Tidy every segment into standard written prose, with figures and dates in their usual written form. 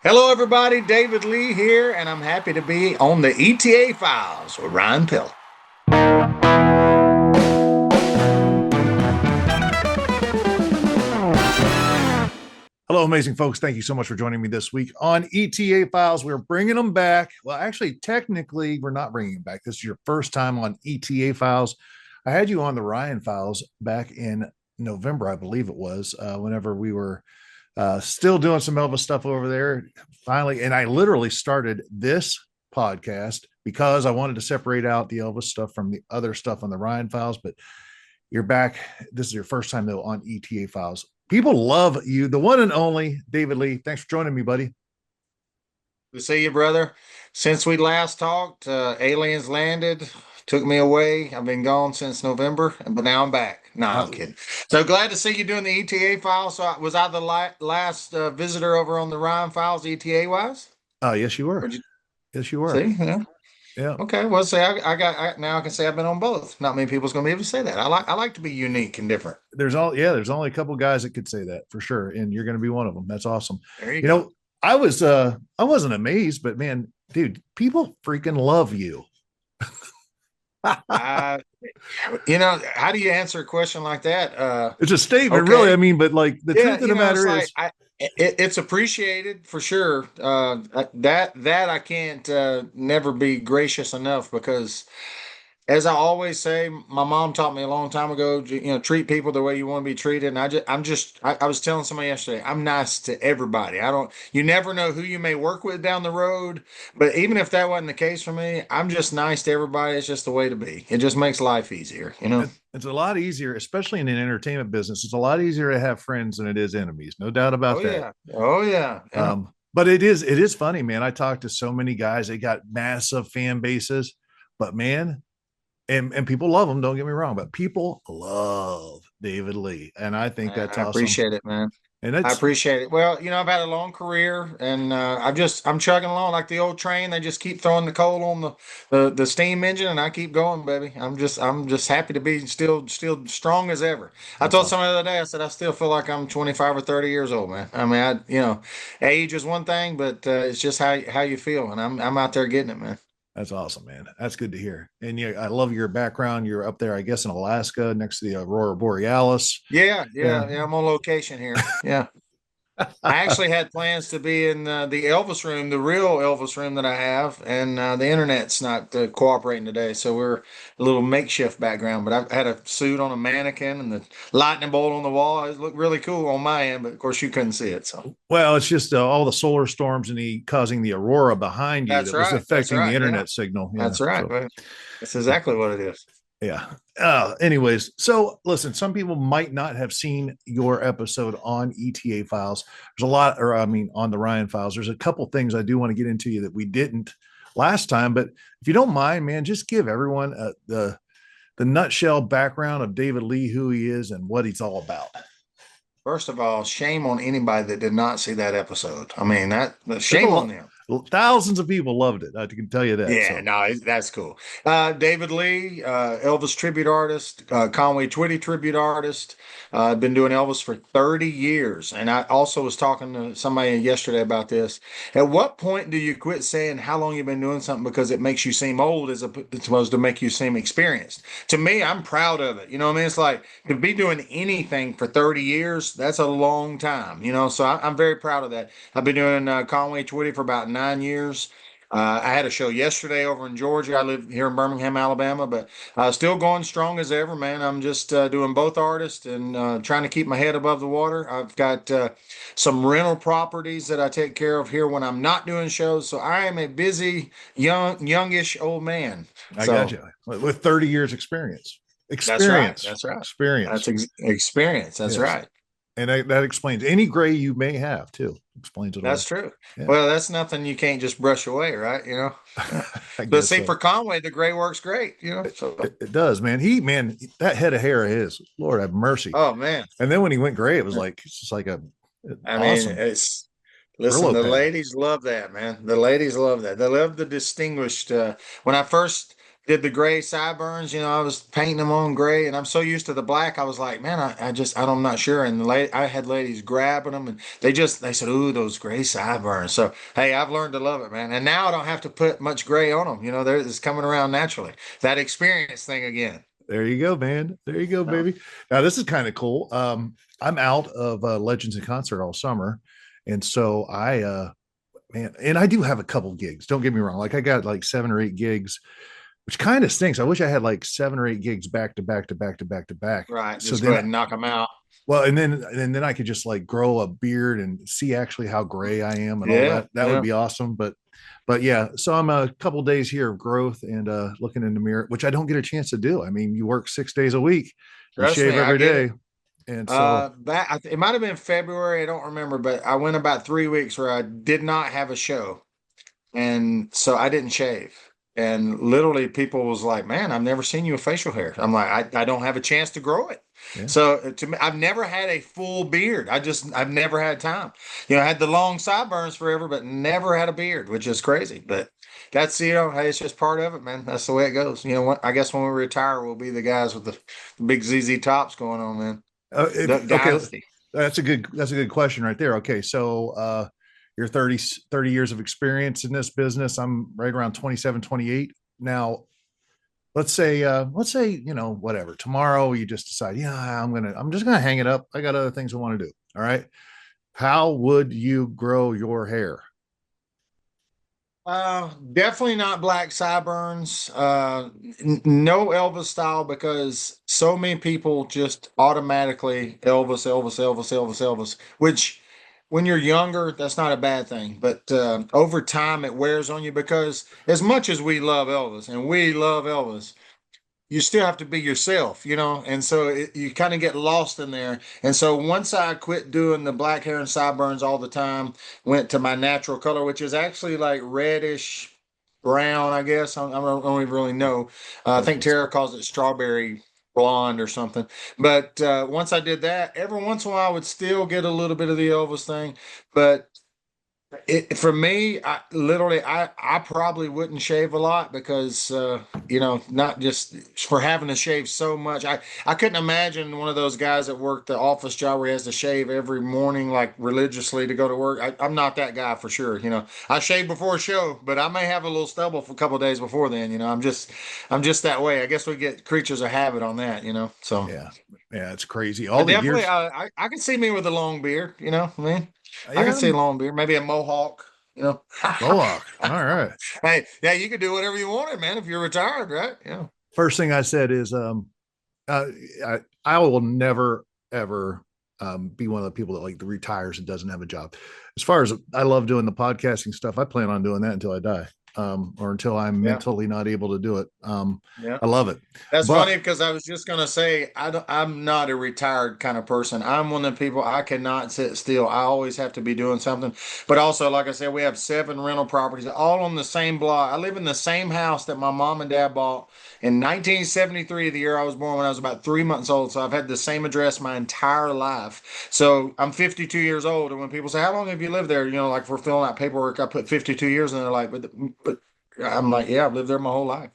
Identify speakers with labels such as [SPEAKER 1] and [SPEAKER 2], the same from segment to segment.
[SPEAKER 1] Hello, everybody. David Lee here, and I'm happy to be on the ETA Files with Ryan Pelton.
[SPEAKER 2] Hello, amazing folks. Thank you so much for joining me this week on ETA Files. We're bringing them back. Well, actually, technically, we're not bringing them back. This is your first time on ETA Files. I had you on the Ryan Files back in November, I believe it was, whenever we were still doing some Elvis stuff over there. Finally, and I literally started this podcast because I wanted to separate out the Elvis stuff from the other stuff on the Ryan Files. But you're back. This is your first time, though, on ETA Files. People love you, the one and only David Lee. Thanks for joining me, buddy.
[SPEAKER 1] Good to see you, brother. Since we last talked, aliens landed, took me away. I've been gone since November, but now I'm back. No, I'm kidding. So glad to see you doing the ETA Files. So was I the last visitor over on the Ryan Files, ETA wise?
[SPEAKER 2] Oh, yes, you were. Yes, you were.
[SPEAKER 1] See, yeah.
[SPEAKER 2] Yeah.
[SPEAKER 1] Okay. Well, say now I can say I've been on both. Not many people's going to be able to say that. I like to be unique and different.
[SPEAKER 2] There's only a couple guys that could say that for sure, and you're going to be one of them. That's awesome.
[SPEAKER 1] There you go.
[SPEAKER 2] I wasn't amazed, but man, dude, people freaking love you.
[SPEAKER 1] How do you answer a question like that?
[SPEAKER 2] It's a statement, okay. Really. I mean, but like the truth of the matter is,
[SPEAKER 1] it's appreciated for sure. That I can't never be gracious enough, because as I always say, my mom taught me a long time ago, treat people the way you want to be treated. And I was telling somebody yesterday, I'm nice to everybody. You never know who you may work with down the road, but even if that wasn't the case for me, I'm just nice to everybody. It's just the way to be. It just makes life easier,
[SPEAKER 2] It's a lot easier, especially in an entertainment business. It's a lot easier to have friends than it is enemies. No doubt about that.
[SPEAKER 1] Yeah. Oh yeah.
[SPEAKER 2] But it is funny, man. I talked to so many guys. They got massive fan bases, but man, and people love him, don't get me wrong, but people love David Lee, and I think that's awesome.
[SPEAKER 1] I appreciate it, man.
[SPEAKER 2] And
[SPEAKER 1] I appreciate it. Well, I've had a long career, and I'm chugging along like the old train. They just keep throwing the coal on the steam engine, and I keep going, baby. I'm just happy to be still strong as ever. I told somebody the other day, I said I still feel like I'm 25 or 30 years old, man. I mean, age is one thing, but it's just how you feel, and I'm out there getting it, man.
[SPEAKER 2] That's awesome, man. That's good to hear. And yeah, I love your background. You're up there, I guess, in Alaska next to the Aurora Borealis.
[SPEAKER 1] Yeah. I'm on location here. Yeah. I actually had plans to be in the Elvis room, the real Elvis room that I have, and the internet's not cooperating today, so we're a little makeshift background. But I've had a suit on a mannequin and the lightning bolt on the wall. It looked really cool on my end, but of course you couldn't see it. So
[SPEAKER 2] well, it's just all the solar storms and causing the aurora behind you was affecting the internet signal.
[SPEAKER 1] Yeah, that's right. So. That's exactly what it is.
[SPEAKER 2] Yeah. Anyways, so listen, some people might not have seen your episode on ETA Files. There's a lot, on the Ryan Files. There's a couple things I do want to get into that we didn't last time, but if you don't mind, man, just give everyone the nutshell background of David Lee, who he is and what he's all about.
[SPEAKER 1] First of all, shame on anybody that did not see that episode. I mean, shame on them.
[SPEAKER 2] Thousands of people loved it. I can tell you that.
[SPEAKER 1] Yeah, no, that's cool. David Lee, Elvis Tribute Artist, Conway Twitty Tribute Artist. I've been doing Elvis for 30 years. And I also was talking to somebody yesterday about this. At what point do you quit saying how long you've been doing something because it makes you seem old as opposed to make you seem experienced? To me, I'm proud of it. You know what I mean? It's like to be doing anything for 30 years, that's a long time, so I'm very proud of that. I've been doing Conway Twitty for about 9 years. I had a show yesterday over in Georgia. I live here in Birmingham, Alabama, but still going strong as ever, man. I'm just doing both artists and trying to keep my head above the water. I've got some rental properties that I take care of here when I'm not doing shows. So I am a busy, youngish old man.
[SPEAKER 2] I got you. With 30 years experience.
[SPEAKER 1] That's right.
[SPEAKER 2] Experience.
[SPEAKER 1] That's experience. That's right.
[SPEAKER 2] And that explains any gray you may have too. Explains it all.
[SPEAKER 1] That's true. Yeah. Well, that's nothing you can't just brush away, right? But see, for Conway, the gray works great. So
[SPEAKER 2] it does, man. That head of hair of his, Lord have mercy.
[SPEAKER 1] Oh man!
[SPEAKER 2] And then when he went gray, it was like it's just like
[SPEAKER 1] mean, it's. Listen, the ladies love that, man. The ladies love that. They love the distinguished. When I first did the gray sideburns. I was painting them on gray, and I'm so used to the black. I was like, man, I'm not sure. And I had ladies grabbing them, and they said, ooh, those gray sideburns. So hey, I've learned to love it, man. And now I don't have to put much gray on them. It's coming around naturally. That experience thing again.
[SPEAKER 2] There you go, man. There you go, baby. Now this is kind of cool. I'm out of Legends in Concert all summer, and so man, and I do have a couple gigs. Don't get me wrong. Like I got like 7 or 8 gigs, which kind of stinks. I wish I had like 7 or 8 gigs back to back to back to back to back.
[SPEAKER 1] Right.
[SPEAKER 2] So
[SPEAKER 1] Just go
[SPEAKER 2] then,
[SPEAKER 1] ahead and knock them out.
[SPEAKER 2] well, and then I could just like grow a beard and see actually how gray I am and all
[SPEAKER 1] Yeah.
[SPEAKER 2] that. That would be awesome. But yeah, so I'm a couple days here of growth and looking in the mirror, which I don't get a chance to do. I mean, you work 6 days a week, you
[SPEAKER 1] Trust
[SPEAKER 2] shave
[SPEAKER 1] me, I
[SPEAKER 2] every
[SPEAKER 1] get
[SPEAKER 2] day,
[SPEAKER 1] it.
[SPEAKER 2] and so
[SPEAKER 1] It might have been February. I don't remember, but I went about 3 weeks where I did not have a show. And so I didn't shave. And literally people was like, man, I've never seen you with facial hair. I'm like, I don't have a chance to grow it.
[SPEAKER 2] yeah.
[SPEAKER 1] So to me, I've never had a full beard. I've never had time. I had the long sideburns forever, but never had a beard, which is crazy. But that's, hey, it's just part of it, man. That's the way it goes. What? I guess when we retire, we'll be the guys with the big ZZ tops going on, man.
[SPEAKER 2] Okay,
[SPEAKER 1] Dynasty.
[SPEAKER 2] that's a good question right there. Okay, so you're 30 years of experience in this business. I'm right around 27, 28 now. Let's say whatever, tomorrow you just decide, yeah, I'm just gonna hang it up. I got other things I want to do. All right, how would you grow your hair?
[SPEAKER 1] Definitely not black sideburns. No Elvis style because so many people just automatically Elvis, Elvis, Elvis, Elvis, Elvis, which when you're younger, that's not a bad thing. But over time, it wears on you because as much as we love Elvis and we love Elvis, you still have to be yourself, and so you kind of get lost in there. And so once I quit doing the black hair and sideburns all the time, went to my natural color, which is actually like reddish brown, I guess. I don't even really know. I think
[SPEAKER 2] Perfect.
[SPEAKER 1] Tara calls it strawberry blonde or something. But once I did that, every once in a while I would still get a little bit of the Elvis thing, but for me, I probably wouldn't shave a lot because not just for having to shave so much. I couldn't imagine one of those guys that work the office job where he has to shave every morning like religiously to go to work. I'm not that guy for sure. I shave before a show, but I may have a little stubble for a couple of days before then. I'm just that way. I guess we get creatures of habit on that. So
[SPEAKER 2] Yeah, yeah, it's crazy. All
[SPEAKER 1] but
[SPEAKER 2] the
[SPEAKER 1] definitely,
[SPEAKER 2] years.
[SPEAKER 1] I can see me with a long beard. I mean. I can
[SPEAKER 2] Yeah,
[SPEAKER 1] see a long beard, maybe a mohawk,
[SPEAKER 2] Mohawk. All right.
[SPEAKER 1] Hey, yeah, you can do whatever you wanted, man, if you're retired, right? Yeah.
[SPEAKER 2] First thing I said is, uh, I will never ever be one of the people that like retires and doesn't have a job. As far as I love doing the podcasting stuff, I plan on doing that until I die, or until I'm
[SPEAKER 1] Yeah.
[SPEAKER 2] mentally not able to do it.
[SPEAKER 1] Yeah.
[SPEAKER 2] I love it,
[SPEAKER 1] That's
[SPEAKER 2] but
[SPEAKER 1] funny because I was just gonna say I'm not a retired kind of person. I'm one of the people I cannot sit still. I always have to be doing something. But also, like I said, we have 7 rental properties all on the same block. I live in the same house that my mom and dad bought in 1973, the year I was born when I was about 3 months old. So I've had the same address my entire life. So I'm 52 years old, and when people say, "How long have you lived there?" Like if we're filling out paperwork, I put 52 years, and they're like, "But." I'm like, "Yeah, I've lived there my whole life."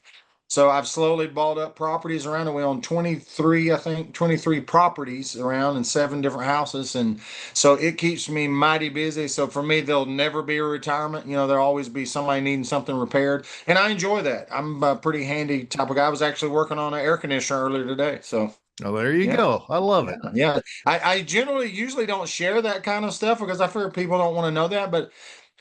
[SPEAKER 1] So I've slowly bought up properties around, and we own 23, I think, 23 properties around in 7 different houses. And so it keeps me mighty busy. So for me, there'll never be a retirement. There'll always be somebody needing something repaired. And I enjoy that. I'm a pretty handy type of guy. I was actually working on an air conditioner earlier today. So
[SPEAKER 2] oh, there you
[SPEAKER 1] yeah.
[SPEAKER 2] go. I love
[SPEAKER 1] Yeah,
[SPEAKER 2] it.
[SPEAKER 1] yeah. I generally usually don't share that kind of stuff because I figure people don't want to know that. But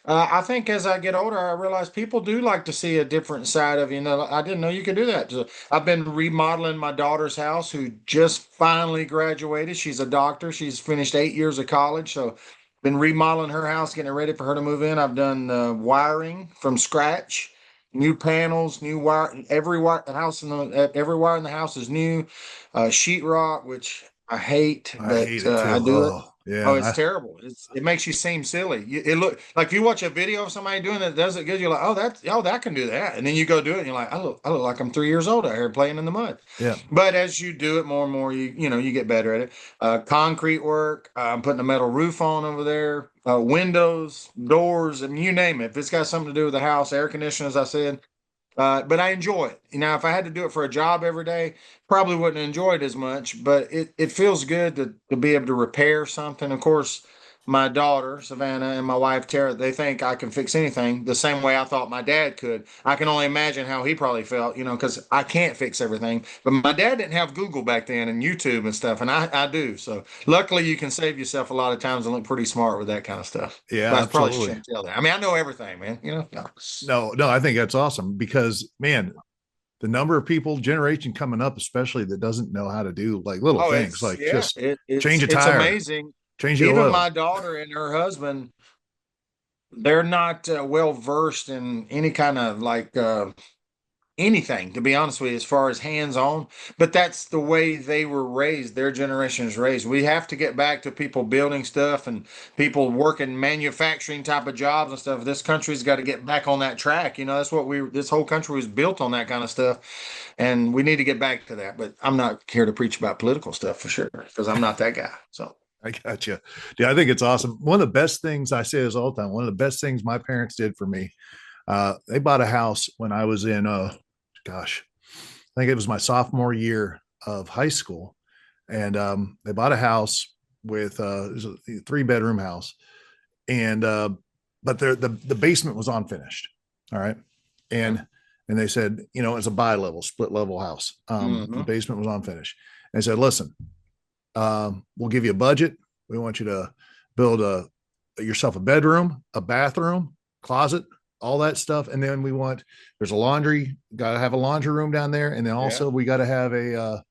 [SPEAKER 1] I think as I get older, I realize people do like to see a different side of I didn't know you could do that. So I've been remodeling my daughter's house, who just finally graduated. She's a doctor. She's finished 8 years of college, so been remodeling her house, getting it ready for her to move in. I've done wiring from scratch, new panels, new wire. Every wire in the house is new. Sheetrock, which I hate,
[SPEAKER 2] I hate
[SPEAKER 1] but
[SPEAKER 2] it too.
[SPEAKER 1] I do it.
[SPEAKER 2] Oh, yeah.
[SPEAKER 1] Oh, it's terrible. It makes you seem silly. It look like if you watch a video of somebody doing it that does it good, you're like, that can do that. And then you go do it and you're like, I look like I'm 3 years old out here playing in the mud.
[SPEAKER 2] Yeah.
[SPEAKER 1] But as you do it more and more, you get better at it. Concrete work, I'm putting a metal roof on over there, windows, doors, and you name it. If it's got something to do with the house, air conditioning, as I said, But I enjoy it. If I had to do it for a job every day, probably wouldn't enjoy it as much, but it feels good to be able to repair something. Of course, my daughter, Savannah, and my wife, Tara, they think I can fix anything the same way I thought my dad could. I can only imagine how he probably felt, because I can't fix everything. But my dad didn't have Google back then and YouTube and stuff, and I do. So luckily, you can save yourself a lot of times and look pretty smart with that kind of stuff.
[SPEAKER 2] Yeah,
[SPEAKER 1] But I probably
[SPEAKER 2] absolutely.
[SPEAKER 1] shouldn't tell that. I mean, I know everything, man.
[SPEAKER 2] No, no, I think that's awesome because, man, the number of people generation coming up, especially that doesn't know how to do like little
[SPEAKER 1] Oh,
[SPEAKER 2] things,
[SPEAKER 1] it's
[SPEAKER 2] like
[SPEAKER 1] yeah,
[SPEAKER 2] just
[SPEAKER 1] it's
[SPEAKER 2] change a
[SPEAKER 1] it's
[SPEAKER 2] tire,
[SPEAKER 1] amazing.
[SPEAKER 2] change the
[SPEAKER 1] Even
[SPEAKER 2] oil.
[SPEAKER 1] my daughter and her husband, they're not well versed in any kind of like anything, to be honest with you, as far as hands on. But that's the way they were raised. Their generation is raised. We have to get back to people building stuff and people working manufacturing type of jobs and stuff. This country's got to get back on that track. That's what this whole country was built on, that kind of stuff. And we need to get back to that. But I'm not here to preach about political stuff for sure, because I'm not that guy. So.
[SPEAKER 2] I got you. Yeah, I think it's awesome. One of the best things I say this all the time. One of the best things my parents did for me. They bought a house when I was in, gosh, I think it was my sophomore year of high school, and they bought a house with it was a 3-bedroom house, and but the basement was unfinished. All right, and they said, it's a bi-level, split level house. The basement was unfinished. And they said, listen, we'll give you a budget. We want you to build yourself a bedroom, a bathroom, closet, all that stuff. And then there's a laundry, got to have a laundry room down there. And then also we got to have a,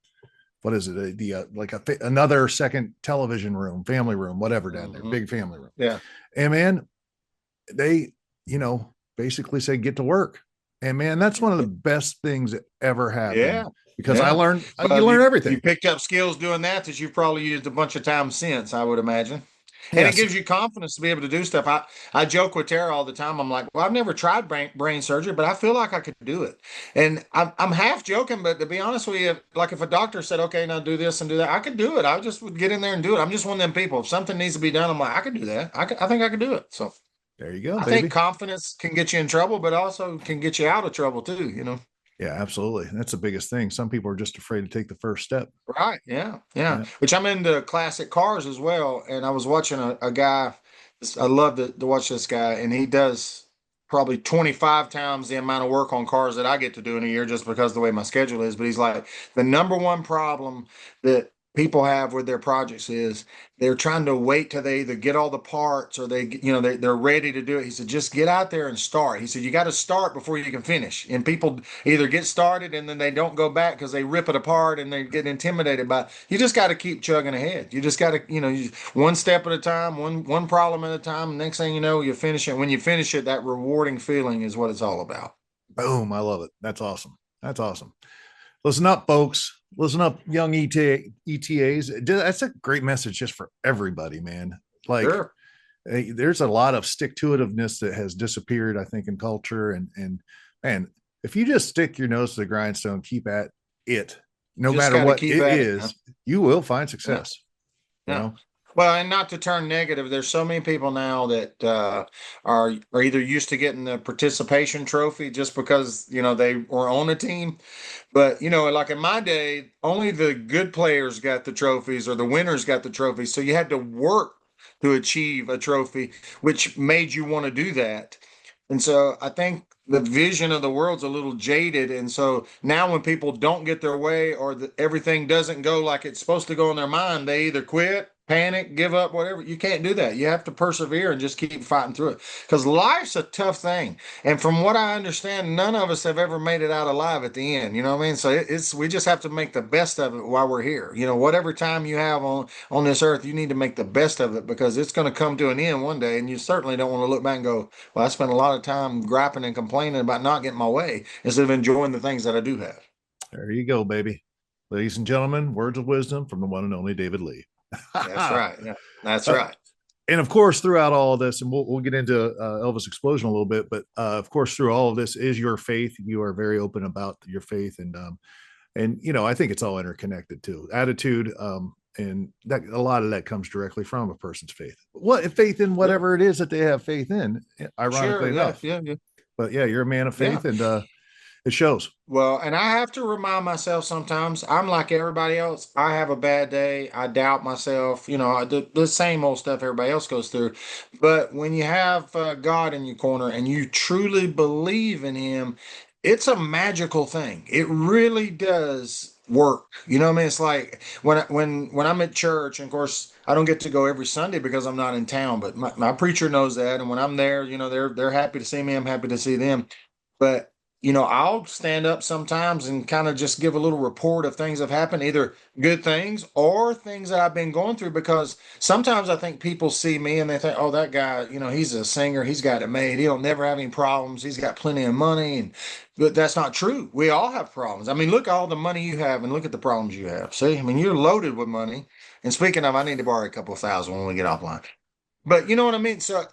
[SPEAKER 2] what is it? Another second television room, family room, whatever down there, big family room.
[SPEAKER 1] Yeah.
[SPEAKER 2] And man, they, basically say, get to work. And man, that's one of the best things that ever happened.
[SPEAKER 1] Yeah.
[SPEAKER 2] Because I learned, you learn everything.
[SPEAKER 1] You picked up skills doing that you've probably used a bunch of times since, I would imagine. And it gives you confidence to be able to do stuff. I joke with Tara all the time. I'm like, well, I've never tried brain surgery, but I feel like I could do it. And I'm half joking, but to be honest with you, like if a doctor said, okay, now do this and do that, I could do it. I just would get in there and do it. I'm just one of them people. If something needs to be done, I'm like, I could do that. I think I could do it. So
[SPEAKER 2] there you go,
[SPEAKER 1] I
[SPEAKER 2] baby.
[SPEAKER 1] think confidence can get you in trouble, but also can get you out of trouble too.
[SPEAKER 2] Yeah, absolutely. That's the biggest thing. Some people are just afraid to take the first step.
[SPEAKER 1] Right. Yeah. Which I'm into classic cars as well. And I was watching a guy. I love to watch this guy, and he does probably 25 times the amount of work on cars that I get to do in a year just because of the way my schedule is. But he's like, the number one problem that people have with their projects is they're trying to wait till they either get all the parts or they're ready to do it. He said, just get out there and start. He said, you got to start before you can finish. And people either get started and then they don't go back because they rip it apart and they get intimidated by it. You just got to keep chugging ahead. You just got to, one step at a time, one problem at a time. Next thing you know, you finish it. When you finish it, that rewarding feeling is what it's all about.
[SPEAKER 2] Boom. I love it. That's awesome. That's awesome. Listen up, folks. Listen up, young ETAs. That's a great message just for everybody, man. Like,
[SPEAKER 1] Sure.
[SPEAKER 2] There's a lot of stick-to-itiveness that has disappeared, I think, in culture. And man, if you just stick your nose to the grindstone, keep at it, no matter what it is, you will find success.
[SPEAKER 1] Yeah.
[SPEAKER 2] You know?
[SPEAKER 1] Well, and not to turn negative, there's so many people now that are either used to getting the participation trophy just because they were on a team, but like in my day, only the good players got the trophies or the winners got the trophies. So you had to work to achieve a trophy, which made you want to do that. And so I think the vision of the world's a little jaded. And so now when people don't get their way or everything doesn't go like it's supposed to go in their mind, they either quit, panic, give up, whatever. You can't do that. You have to persevere and just keep fighting through it because life's a tough thing. And from what I understand, none of us have ever made it out alive at the end. You know what I mean? So we just have to make the best of it while we're here. Whatever time you have on this earth, you need to make the best of it because it's going to come to an end one day. And you certainly don't want to look back and go, well, I spent a lot of time griping and complaining about not getting my way instead of enjoying the things that I do have.
[SPEAKER 2] There you go, baby. Ladies and gentlemen, words of wisdom from the one and only David Lee.
[SPEAKER 1] That's right. Yeah, that's right.
[SPEAKER 2] And of course, throughout all of this, and we'll get into Elvis Explosion a little bit, but of course, through all of this is your faith. You are very open about your faith, and I think it's all interconnected too. Attitude, and that a lot of that comes directly from a person's faith. What faith in whatever it is that they have faith in, ironically enough.
[SPEAKER 1] Yeah.
[SPEAKER 2] But yeah, you're a man of faith, and It shows.
[SPEAKER 1] Well, and I have to remind myself sometimes I'm like everybody else. I have a bad day. I doubt myself. The same old stuff everybody else goes through. But when you have God in your corner and you truly believe in Him, it's a magical thing. It really does work. You know what I mean? It's like when I'm at church, and of course I don't get to go every Sunday because I'm not in town. But my preacher knows that, and when I'm there, they're happy to see me. I'm happy to see them. But I'll stand up sometimes and kind of just give a little report of things that have happened, either good things or things that I've been going through. Because sometimes I think people see me and they think, oh, that guy, he's a singer, he's got it made, he'll never have any problems, he's got plenty of money. But that's not true. We all have problems. I mean, look at all the money you have and look at the problems you have. See, I mean, you're loaded with money. And speaking of, I need to borrow a couple of thousand when we get offline. But you know what I mean? So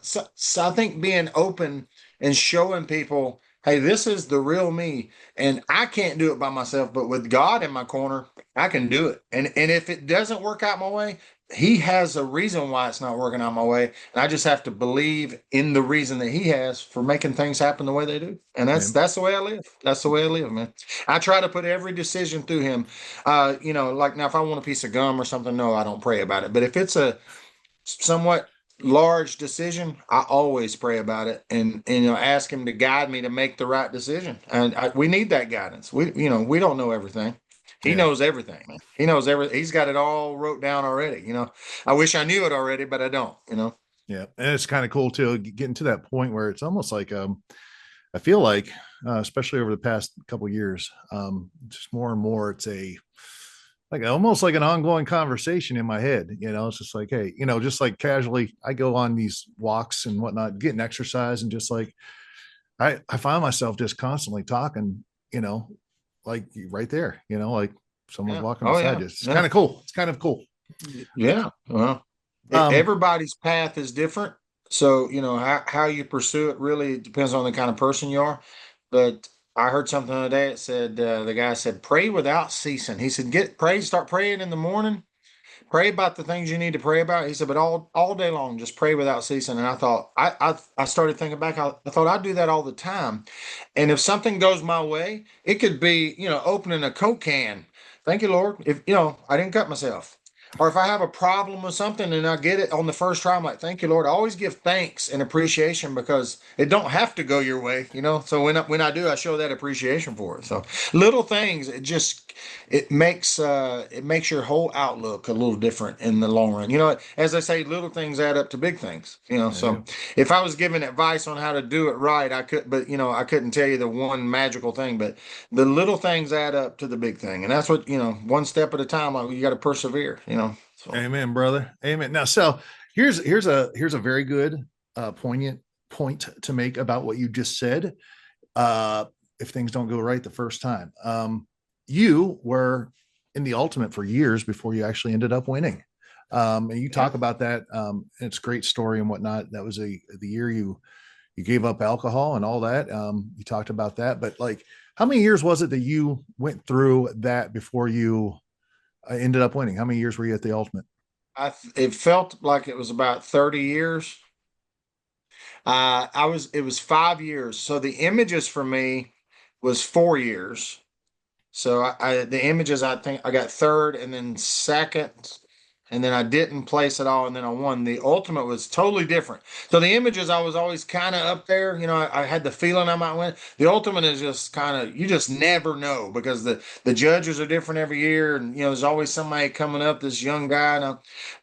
[SPEAKER 1] I think being open and showing people, hey, this is the real me. And I can't do it by myself, but with God in my corner, I can do it. And if it doesn't work out my way, He has a reason why it's not working out my way. And I just have to believe in the reason that He has for making things happen the way they do. And that's the way I live. That's the way I live, man. I try to put every decision through Him. Like now, if I want a piece of gum or something, no, I don't pray about it. But if it's a somewhat large decision, I always pray about it and ask Him to guide me to make the right decision. And we need that guidance. We don't know everything. He
[SPEAKER 2] Yeah.
[SPEAKER 1] knows everything, man. He knows everything. He's got it all wrote down already. I wish I knew it already, but I don't.
[SPEAKER 2] Yeah. And it's kind of cool too, getting to that point where it's almost like I feel like especially over the past couple of years, just more and more it's almost like an ongoing conversation in my head. It's just like, hey, just like casually I go on these walks and whatnot, getting exercise, and just like I find myself just constantly talking, like right there, like someone's walking
[SPEAKER 1] Oh
[SPEAKER 2] beside
[SPEAKER 1] yeah.
[SPEAKER 2] you. It's kind of cool. It's kind of cool.
[SPEAKER 1] Yeah. Well,
[SPEAKER 2] Um,
[SPEAKER 1] everybody's path is different. So, how you pursue it really depends on the kind of person you are. But I heard something the other day. It said, the guy said, pray without ceasing. He said, start praying in the morning. Pray about the things you need to pray about. He said, but all day long, just pray without ceasing. And I thought, I started thinking back. I thought I'd do that all the time. And if something goes my way, it could be, opening a Coke can. Thank you, Lord. If, I didn't cut myself. Or if I have a problem with something and I get it on the first try, I'm like, thank you, Lord. I always give thanks and appreciation because it don't have to go your way, So when I do, I show that appreciation for it. So little things, it makes your whole outlook a little different in the long run. As I say, little things add up to big things.
[SPEAKER 2] I
[SPEAKER 1] So
[SPEAKER 2] do.
[SPEAKER 1] if I was giving advice on how to do it right, I couldn't tell you the one magical thing, but the little things add up to the big thing. And that's what, one step at a time, like you got to persevere. So
[SPEAKER 2] Amen, brother. Amen. Now, so here's a very good poignant point to make about what you just said. If things don't go right the first time, you were in the ultimate for years before you actually ended up winning. And you
[SPEAKER 1] yeah.
[SPEAKER 2] talk about that. It's a great story and whatnot. That was the year you gave up alcohol and all that. You talked about that, but like, how many years was it that you went through that before you ended up winning? How many years were you at the ultimate?
[SPEAKER 1] It felt like it was about 30 years. It was 5 years. So the images for me was 4 years. So the images, I think I got third and then second, and then I didn't place it all, and then I won. The ultimate was totally different. So the images, I was always kind of up there. I had the feeling I might win. The ultimate is just kind of, you just never know because the judges are different every year, and there's always somebody coming up, this young guy.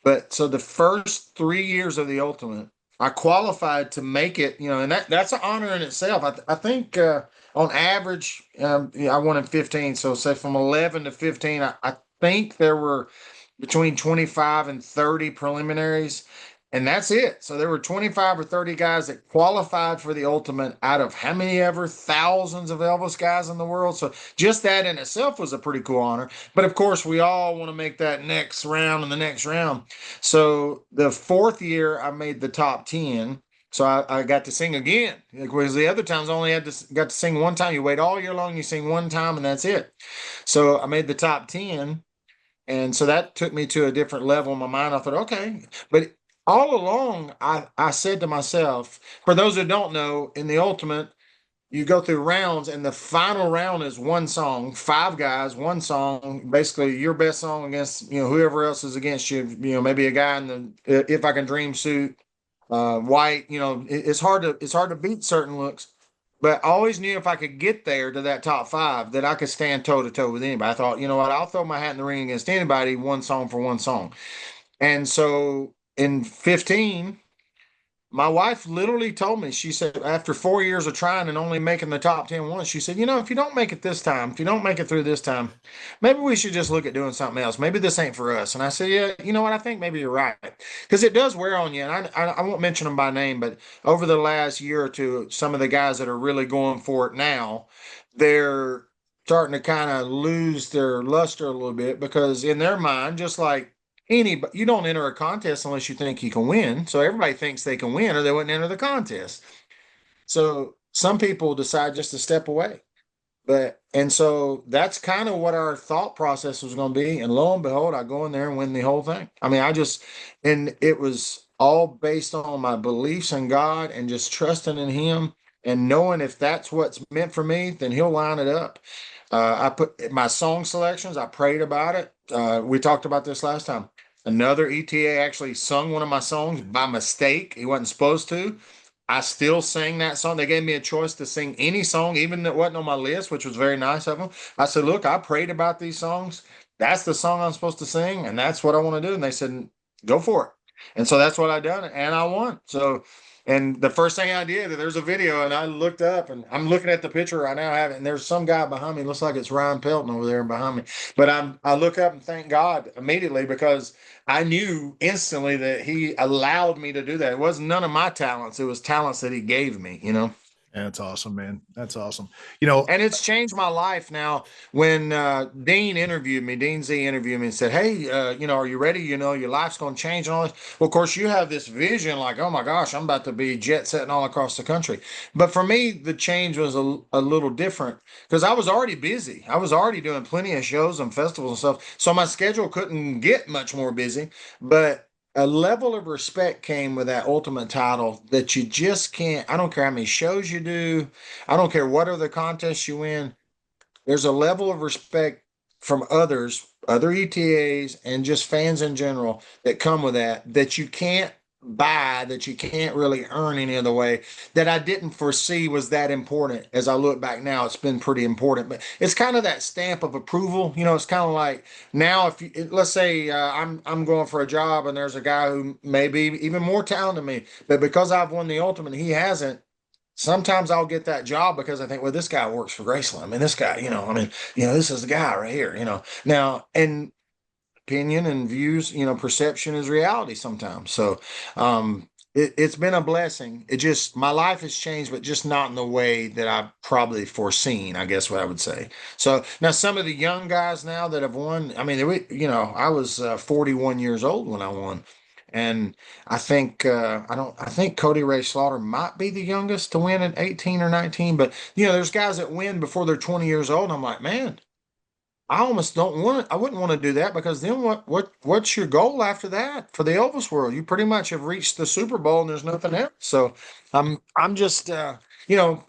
[SPEAKER 1] But so the first 3 years of the ultimate, I qualified to make it. And that's an honor in itself. I think. On average, I won in 15. So say from 11 to 15, I think there were between 25 and 30 preliminaries, and that's it. So there were 25 or 30 guys that qualified for the ultimate out of how many ever thousands of Elvis guys in the world. So just that in itself was a pretty cool honor. But of course, we all want to make that next round and the next round. So the fourth year, I made the top 10. So I got to sing again. Because the other times I only got to sing one time. You wait all year long, you sing one time, and that's it. So I made the top 10. And so that took me to a different level in my mind. I thought, okay. But all along, I said to myself, for those who don't know, in the ultimate, you go through rounds, and the final round is one song, five guys, one song, basically your best song against, whoever else is against you, maybe a guy in the If I Can Dream suit, white, it's hard to beat certain looks. But I always knew if I could get there to that top five, that I could stand toe to toe with anybody. I thought, you know what, I'll throw my hat in the ring against anybody, one song for one song. And so in 15, my wife literally told me, she said, after 4 years of trying and only making the top 10 once, she said, if you don't make it this time, if you don't make it through this time, maybe we should just look at doing something else. Maybe this ain't for us. And I said, yeah, you know what? I think maybe you're right. Because it does wear on you. And I won't mention them by name, but over the last year or two, some of the guys that are really going for it now, they're starting to kind of lose their luster a little bit because in their mind, just like anybody, you don't enter a contest unless you think you can win. So everybody thinks they can win or they wouldn't enter the contest. So some people decide just to step away. And so that's kind of what our thought process was going to be. And lo and behold, I go in there and win the whole thing. I mean, and it was all based on my beliefs in God and just trusting in Him and knowing if that's what's meant for me, then He'll line it up. I put my song selections, I prayed about it. We talked about this last time. Another ETA actually sung one of my songs by mistake. He wasn't supposed to. I still sang that song. They gave me a choice to sing any song, even that wasn't on my list, which was very nice of them. I said, look, I prayed about these songs. That's the song I'm supposed to sing, and that's what I want to do. And they said, go for it. And so that's what I done, and I won. So, and the first thing I did, there's a video, and I looked up, and I'm looking at the picture right now. I have it, and there's some guy behind me. Looks like it's Ryan Pelton over there behind me. But I look up and thank God immediately because I knew instantly that He allowed me to do that. It wasn't none of my talents; it was talents that He gave me.
[SPEAKER 2] That's awesome, man. That's awesome.
[SPEAKER 1] And it's changed my life now. When Dean Z interviewed me and said, hey, are you ready? Your life's going to change and all this. Well, of course, you have this vision like, oh my gosh, I'm about to be jet setting all across the country. But for me, the change was a little different because I was already busy. I was already doing plenty of shows and festivals and stuff. So my schedule couldn't get much more busy. But a level of respect came with that ultimate title that you just can't. I don't care how many shows you do. I don't care what other contests you win. There's a level of respect from others, other ETAs, and just fans in general that come with that you can't buy, that you can't really earn any other way, that I didn't foresee was that important. As I look back now, it's been pretty important, but it's kind of that stamp of approval. It's kind of like now, if you, let's say I'm going for a job and there's a guy who may be even more talented than me, but because I've won the ultimate, he hasn't. Sometimes I'll get that job because I think, well, this guy works for Graceland. I mean, this guy, this is the guy right here. Now, and opinion and views, perception is reality sometimes. So, it's been a blessing. My life has changed, but just not in the way that I probably foreseen, I guess what I would say. So now some of the young guys now that have won, I mean, I was 41 years old when I won. And I think Cody Ray Slaughter might be the youngest to win at 18 or 19, but there's guys that win before they're 20 years old. And I'm like, man, I almost don't want it. I wouldn't want to do that because then what's your goal after that for the Elvis world? You pretty much have reached the Super Bowl and there's nothing else. So I'm just you know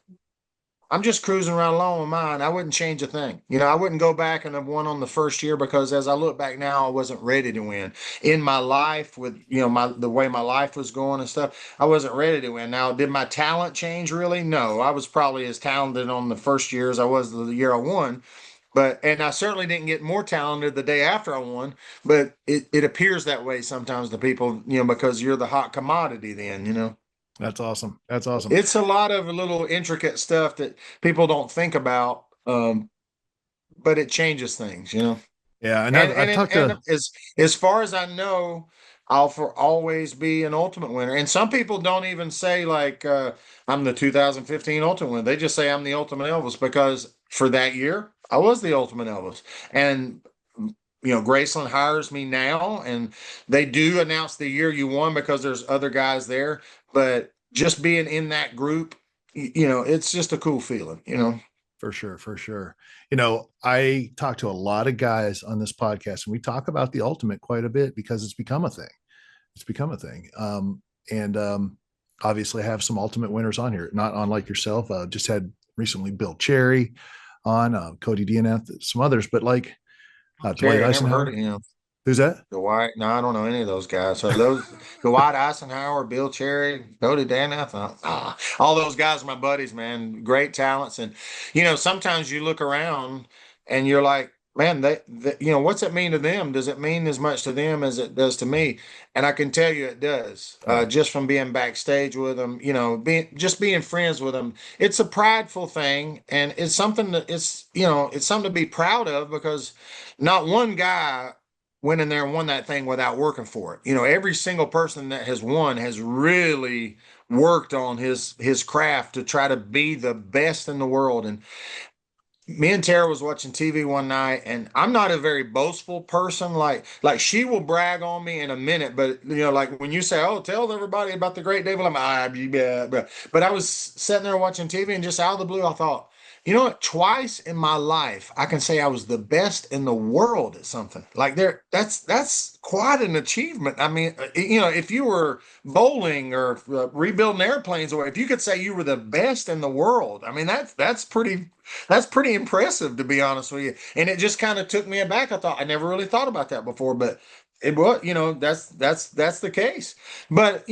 [SPEAKER 1] I'm just cruising around along with mine. I wouldn't change a thing. I wouldn't go back and have won on the first year because as I look back now, I wasn't ready to win. In my life with, the way my life was going and stuff, I wasn't ready to win. Now, did my talent change really? No, I was probably as talented on the first year as I was the year I won. And I certainly didn't get more talented the day after I won, but it appears that way sometimes to people, because you're the hot commodity then.
[SPEAKER 2] That's awesome. That's awesome.
[SPEAKER 1] It's a lot of little intricate stuff that people don't think about, but it changes things.
[SPEAKER 2] Yeah, and
[SPEAKER 1] And
[SPEAKER 2] I've
[SPEAKER 1] and,
[SPEAKER 2] talked
[SPEAKER 1] and
[SPEAKER 2] to.
[SPEAKER 1] as far as I know, I'll for always be an ultimate winner. And some people don't even say like I'm the 2015 ultimate winner. They just say I'm the ultimate Elvis because for that year I was the ultimate Elvis. And Graceland hires me now, and they do announce the year you won because there's other guys there. But just being in that group, it's just a cool feeling.
[SPEAKER 2] For sure, for sure. I talk to a lot of guys on this podcast, and we talk about the ultimate quite a bit because it's become a thing. It's become a thing. And obviously, I have some ultimate winners on here, not unlike yourself. Just had recently Bill Cherry on, Cody DNF, some others, but like Dwight
[SPEAKER 1] Cherry, I never heard
[SPEAKER 2] Eisenhower.
[SPEAKER 1] of him.
[SPEAKER 2] Who's that?
[SPEAKER 1] Dwight, no, I don't know any of those guys. So those Dwight Eisenhower, Bill Cherry, Cody Danath, all those guys are my buddies, man. Great talents, and sometimes you look around and you're like, man, what's it mean to them? Does it mean as much to them as it does to me? And I can tell you it does.
[SPEAKER 2] Right.
[SPEAKER 1] Just from being backstage with them, being friends with them. It's a prideful thing, and it's something that it's something to be proud of because not one guy went in there and won that thing without working for it. Every single person that has won has really worked on his craft to try to be the best in the world. And me and Tara was watching TV one night, and I'm not a very boastful person. Like she will brag on me in a minute, but like when you say, "Oh, tell everybody about the great David," I'm yeah. But I was sitting there watching TV, and just out of the blue, I thought, you know what? Twice in my life, I can say I was the best in the world at something. Like that's quite an achievement. I mean, if you were bowling or rebuilding airplanes, or if you could say you were the best in the world, I mean, that's pretty impressive, to be honest with you. And it just kind of took me aback. I never really thought about that before, but it was, that's the case. But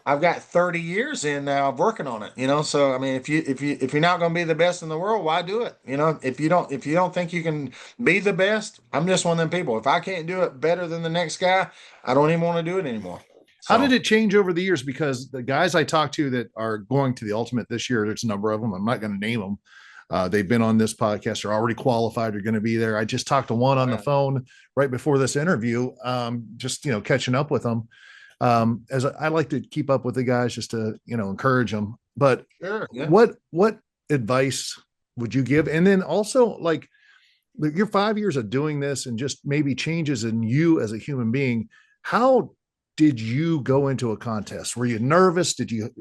[SPEAKER 1] I've got 30 years in now of working on it. So I mean, if you're not going to be the best in the world, why do it? If you don't think you can be the best, I'm just one of them people. If I can't do it better than the next guy, I don't even want to do it anymore.
[SPEAKER 2] How did
[SPEAKER 1] So.
[SPEAKER 2] it change over the years? Because the guys I talked to that are going to the Ultimate this year, there's a number of them. I'm not going to name them. They've been on this podcast. They're already qualified. They're going to be there. I just talked to one on the phone right before this interview. Just catching up with them. As I like to keep up with the guys, just to encourage them. But
[SPEAKER 1] Sure, yeah.
[SPEAKER 2] what advice would you give? And then also, like, your 5 years of doing this and just maybe changes in you as a human being. How did you go into a contest? Were you nervous?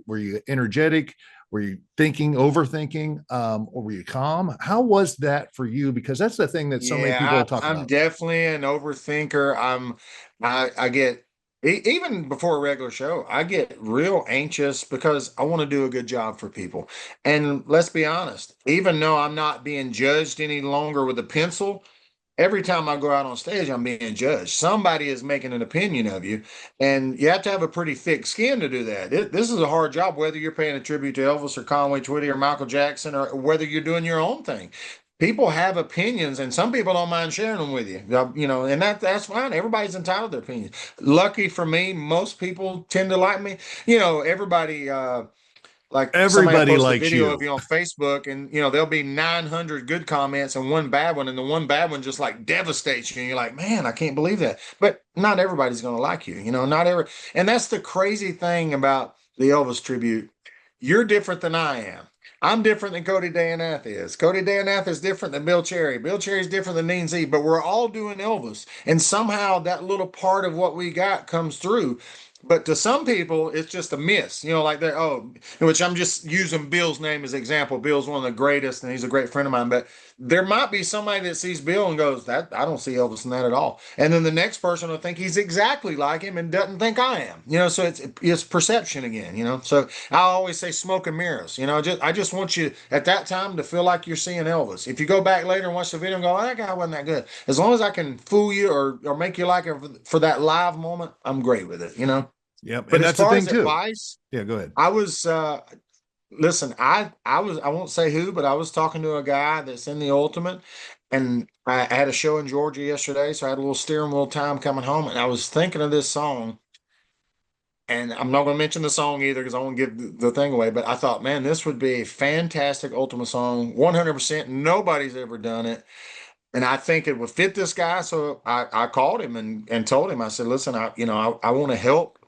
[SPEAKER 2] Were you energetic? Were you overthinking, or were you calm? How was that for you? Because that's the thing that so many people talk
[SPEAKER 1] I'm
[SPEAKER 2] about.
[SPEAKER 1] definitely an overthinker. I get even before a regular show, I get real anxious because I want to do a good job for people. And let's be honest, even though I'm not being judged any longer with a pencil, every time I go out on stage, I'm being judged. Somebody is making an opinion of you, and you have to have a pretty thick skin to do that. This is a hard job, whether you're paying a tribute to Elvis or Conway Twitty or Michael Jackson, or whether you're doing your own thing. People have opinions, and some people don't mind sharing them with you. And that's fine. Everybody's entitled to their opinion. Lucky for me, most people tend to like me. Everybody. Like somebody will
[SPEAKER 2] Everybody
[SPEAKER 1] post a
[SPEAKER 2] likes
[SPEAKER 1] video
[SPEAKER 2] you.
[SPEAKER 1] of you on Facebook, and there'll be 900 good comments and one bad one, and the one bad one just like devastates you, and you're like, man, I can't believe that. But not everybody's going to like you, not every. And that's the crazy thing about the Elvis tribute. You're different than I am. I'm different than Cody Danath is. Cody Danath is different than Bill Cherry. Bill Cherry's different than Dean Z. But we're all doing Elvis, and somehow that little part of what we got comes through. But to some people, it's just a miss, like they're, which I'm just using Bill's name as example. Bill's one of the greatest, and he's a great friend of mine. But there might be somebody that sees Bill and goes, "That I don't see Elvis in that at all." And then the next person will think he's exactly like him and doesn't think I am. So it's perception again. So I always say smoke and mirrors. I just want you at that time to feel like you're seeing Elvis. If you go back later and watch the video and go, "That guy wasn't that good," as long as I can fool you or make you like it for that live moment, I'm great with it.
[SPEAKER 2] Yep.
[SPEAKER 1] But
[SPEAKER 2] And
[SPEAKER 1] as
[SPEAKER 2] that's the
[SPEAKER 1] far
[SPEAKER 2] thing
[SPEAKER 1] as
[SPEAKER 2] too.
[SPEAKER 1] advice,
[SPEAKER 2] Yeah, go ahead.
[SPEAKER 1] I was listen, I won't say who, but I was talking to a guy that's in the ultimate, and I had a show in Georgia yesterday, so I had a little steering wheel time coming home, and I was thinking of this song, and I'm not going to mention the song either because I won't give the thing away, but I thought, man, this would be a fantastic ultimate song, 100%. Nobody's ever done it. And I think it would fit this guy. So I called him and told him, I said, listen, I want to help.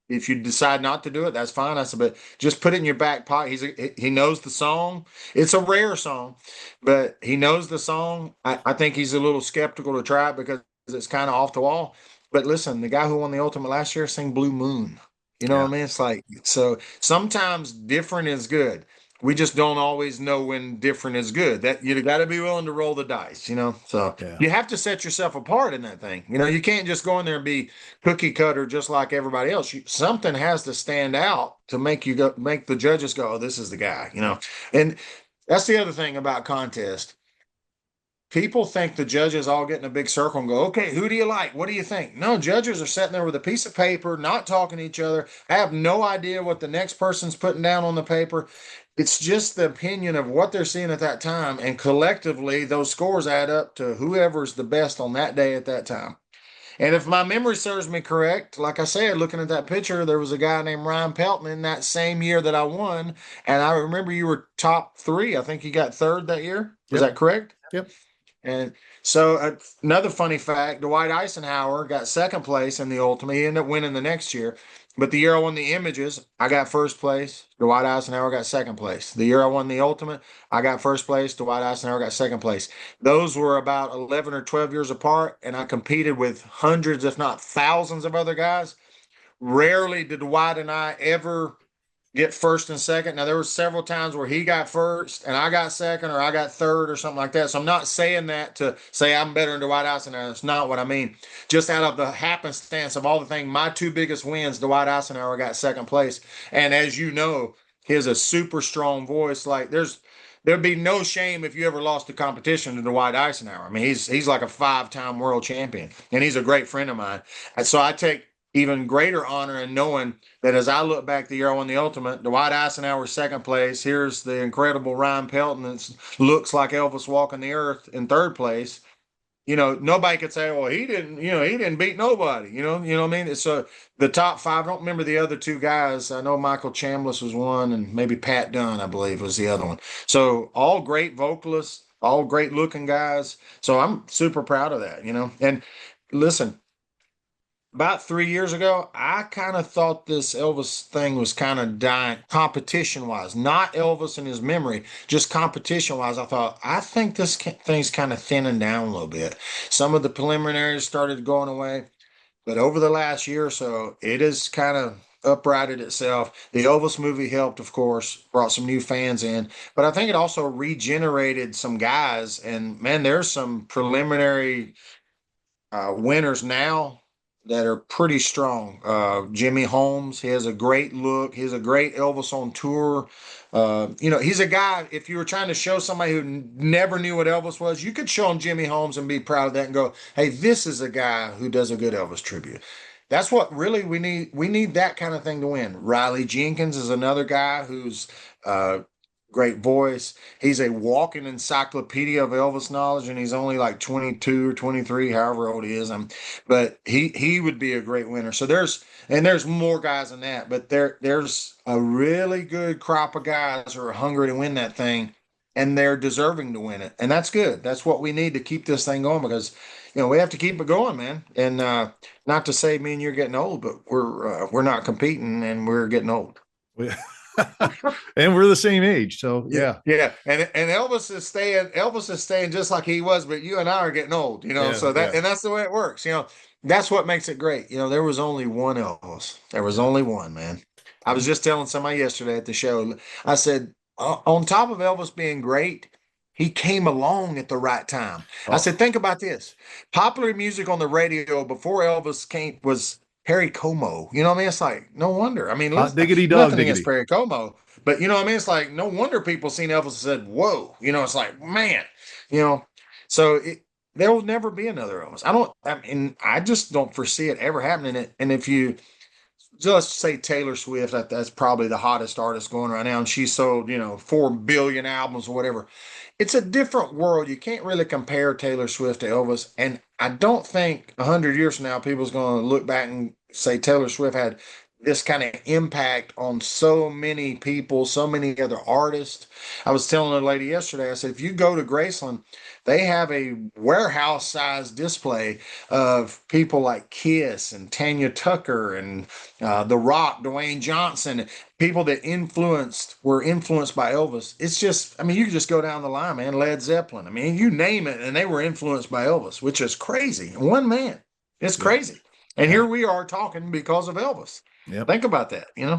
[SPEAKER 1] If you decide not to do it, that's fine. I said, but just put it in your back pocket. He knows the song. It's a rare song, but he knows the song. I think he's a little skeptical to try it because it's kind of off the wall. But listen, the guy who won the Ultimate last year sang Blue Moon. You know what
[SPEAKER 2] Yeah.
[SPEAKER 1] I mean? It's like, so sometimes different is good. We just don't always know when different is good. That you got to be willing to roll the dice. So
[SPEAKER 2] Yeah.
[SPEAKER 1] you have to set yourself apart in that thing. You can't just go in there and be cookie cutter just like everybody else. Something has to stand out to make the judges go, "Oh, this is the guy." And That's the other thing about contest. People think the judges all get in a big circle and go, okay, who do you like? What do you think? No, judges are sitting there with a piece of paper, not talking to each other. I have no idea what the next person's putting down on the paper. It's just the opinion of what they're seeing at that time. And collectively, those scores add up to whoever's the best on that day at that time. And if my memory serves me correct, like I said, looking at that picture, there was a guy named Ryan Pelton in that same year that I won. And I remember you were top three. I think you got third that year. Is
[SPEAKER 2] Yep.
[SPEAKER 1] that correct?
[SPEAKER 2] Yep.
[SPEAKER 1] And so another funny fact, Dwight Eisenhower got second place in the Ultimate. He ended up winning the next year. But the year I won the Images, I got first place. Dwight Eisenhower got second place. The year I won the Ultimate, I got first place. Dwight Eisenhower got second place. Those were about 11 or 12 years apart, and I competed with hundreds, if not thousands, of other guys. Rarely did Dwight and I ever get first and second. Now there were several times where he got first and I got second or I got third or something like that. So I'm not saying that to say I'm better than Dwight Eisenhower. That's not what I mean. Just out of the happenstance of all the things, my two biggest wins, Dwight Eisenhower got second place. And as you know, he has a super strong voice. Like there'd be no shame if you ever lost a competition to Dwight Eisenhower. I mean, he's like a 5-time world champion, and he's a great friend of mine. And so I take even greater honor in knowing that as I look back the year I won the Ultimate, Dwight Eisenhower second place. Here's the incredible Ryan Pelton that looks like Elvis walking the earth in third place. Nobody could say, well, he didn't beat nobody. What I mean? It's the top five. I don't remember the other two guys. I know Michael Chambliss was one, and maybe Pat Dunn, I believe, was the other one. So all great vocalists, all great looking guys. So I'm super proud of that. And listen, about 3 years ago, I kind of thought this Elvis thing was kind of dying competition wise, not Elvis and his memory, just competition wise. I think this thing's kind of thinning down a little bit. Some of the preliminaries started going away, but over the last year or so, it has kind of uprighted itself. The Elvis movie helped, of course, brought some new fans in, but I think it also regenerated some guys. And man, there's some preliminary winners now that are pretty strong. Jimmy Holmes, he has a great look. He's a great Elvis on tour. He's a guy, if you were trying to show somebody who never knew what Elvis was, you could show them Jimmy Holmes and be proud of that and go, hey, this is a guy who does a good Elvis tribute. That's what really we need. We need that kind of thing to win. Riley Jenkins is another guy who's great voice. He's a walking encyclopedia of Elvis knowledge, and he's only like 22 or 23, however old he is. But he would be a great winner. So there's more guys than that, but there's a really good crop of guys who are hungry to win that thing, and they're deserving to win it. And that's good. That's what we need to keep this thing going, because we have to keep it going, man. And not to say me and you're getting old, but we're not competing and we're getting old.
[SPEAKER 2] And we're the same age, so yeah.
[SPEAKER 1] And Elvis is staying just like he was, but you and I are getting old, and that's the way it works. That's what makes it great. There was only one Elvis. There was only one, man. I was just telling somebody yesterday at the show, I said, on top of Elvis being great, he came along at the right time. I said, think about this. Popular music on the radio before Elvis came was Perry Como. You know what I mean? It's like, no wonder. I mean,
[SPEAKER 2] diggity dog
[SPEAKER 1] nothing
[SPEAKER 2] diggity
[SPEAKER 1] against Perry Como, but you know what I mean? It's like, no wonder people seen Elvis and said, whoa. It's like, man, so there will never be another Elvis. I just don't foresee it ever happening. And if you just say Taylor Swift, that's probably the hottest artist going right now, and she sold, 4 billion albums or whatever. It's a different world. You can't really compare Taylor Swift to Elvis. And I don't think 100 years from now, people's going to look back and say Taylor Swift had this kind of impact on so many people, so many other artists. I was telling a lady yesterday, I said, if you go to Graceland, they have a warehouse-sized display of people like Kiss and Tanya Tucker and The Rock, Dwayne Johnson, people that were influenced by Elvis. It's just, you can just go down the line, man. Led Zeppelin. You name it, and they were influenced by Elvis, which is crazy. One man. It's crazy. And here we are talking because of Elvis.
[SPEAKER 2] Yep.
[SPEAKER 1] Think about that,
[SPEAKER 2] Do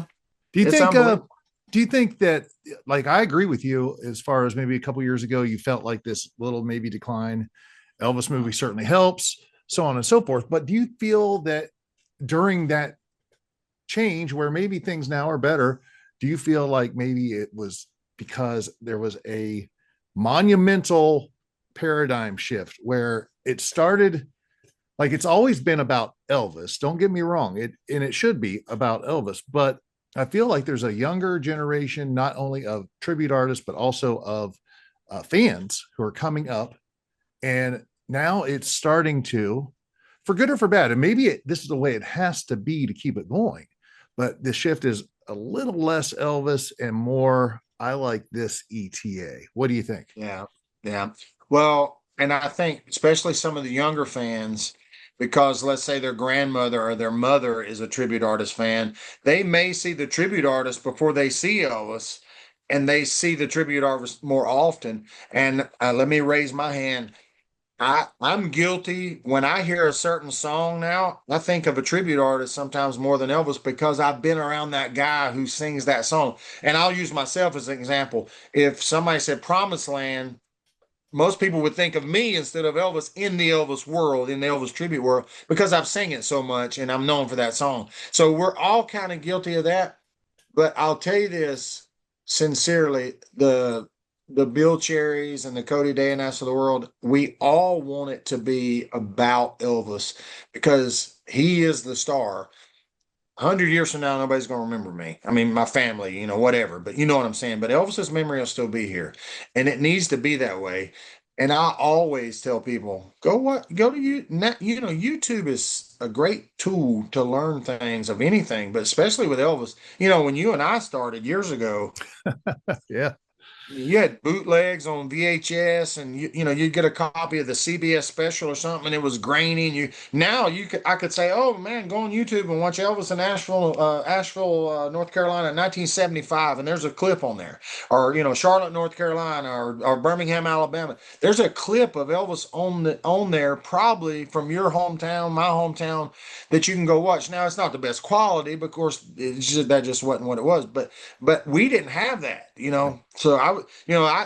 [SPEAKER 2] you think that, like, I agree with you as far as maybe a couple years ago, you felt like this little maybe decline. Elvis movie certainly helps, so on and so forth. But do you feel that during that change where maybe things now are better, do you feel like maybe it was because there was a monumental paradigm shift where it started. Like, it's always been about Elvis. Don't get me wrong. It should be about Elvis, but I feel like there's a younger generation, not only of tribute artists, but also of fans who are coming up. And now it's starting to, for good or for bad, and maybe this is the way it has to be to keep it going. But the shift is a little less Elvis and more, I like this ETA. What do you think?
[SPEAKER 1] Yeah, yeah. Well, and I think especially some of the younger fans, because let's say their grandmother or their mother is a tribute artist fan, they may see the tribute artist before they see Elvis, and they see the tribute artist more often. And let me raise my hand. I'm guilty when I hear a certain song now. I think of a tribute artist sometimes more than Elvis because I've been around that guy who sings that song. And I'll use myself as an example. If somebody said Promised Land, most people would think of me instead of Elvis in the Elvis world, in the Elvis tribute world, because I've sang it so much and I'm known for that song. So we're all kind of guilty of that. But I'll tell you this sincerely, the Bill Cherries and the Cody Dayanats of the world, we all want it to be about Elvis because he is the star. 100 years from now, nobody's going to remember me. I mean, my family, whatever, but you know what I'm saying. But Elvis's memory will still be here, and it needs to be that way. And I always tell people, go to you. YouTube is a great tool to learn things of anything, but especially with Elvis. When you and I started years ago,
[SPEAKER 2] Yeah.
[SPEAKER 1] you had bootlegs on VHS, and you'd get a copy of the CBS special or something, and it was grainy. And I could say, oh man, go on YouTube and watch Elvis in Asheville, North Carolina, in 1975, and there's a clip on there, or Charlotte, North Carolina, or Birmingham, Alabama. There's a clip of Elvis on there, probably from your hometown, my hometown, that you can go watch. Now it's not the best quality, but of course, that just wasn't what it was. But we didn't have that, So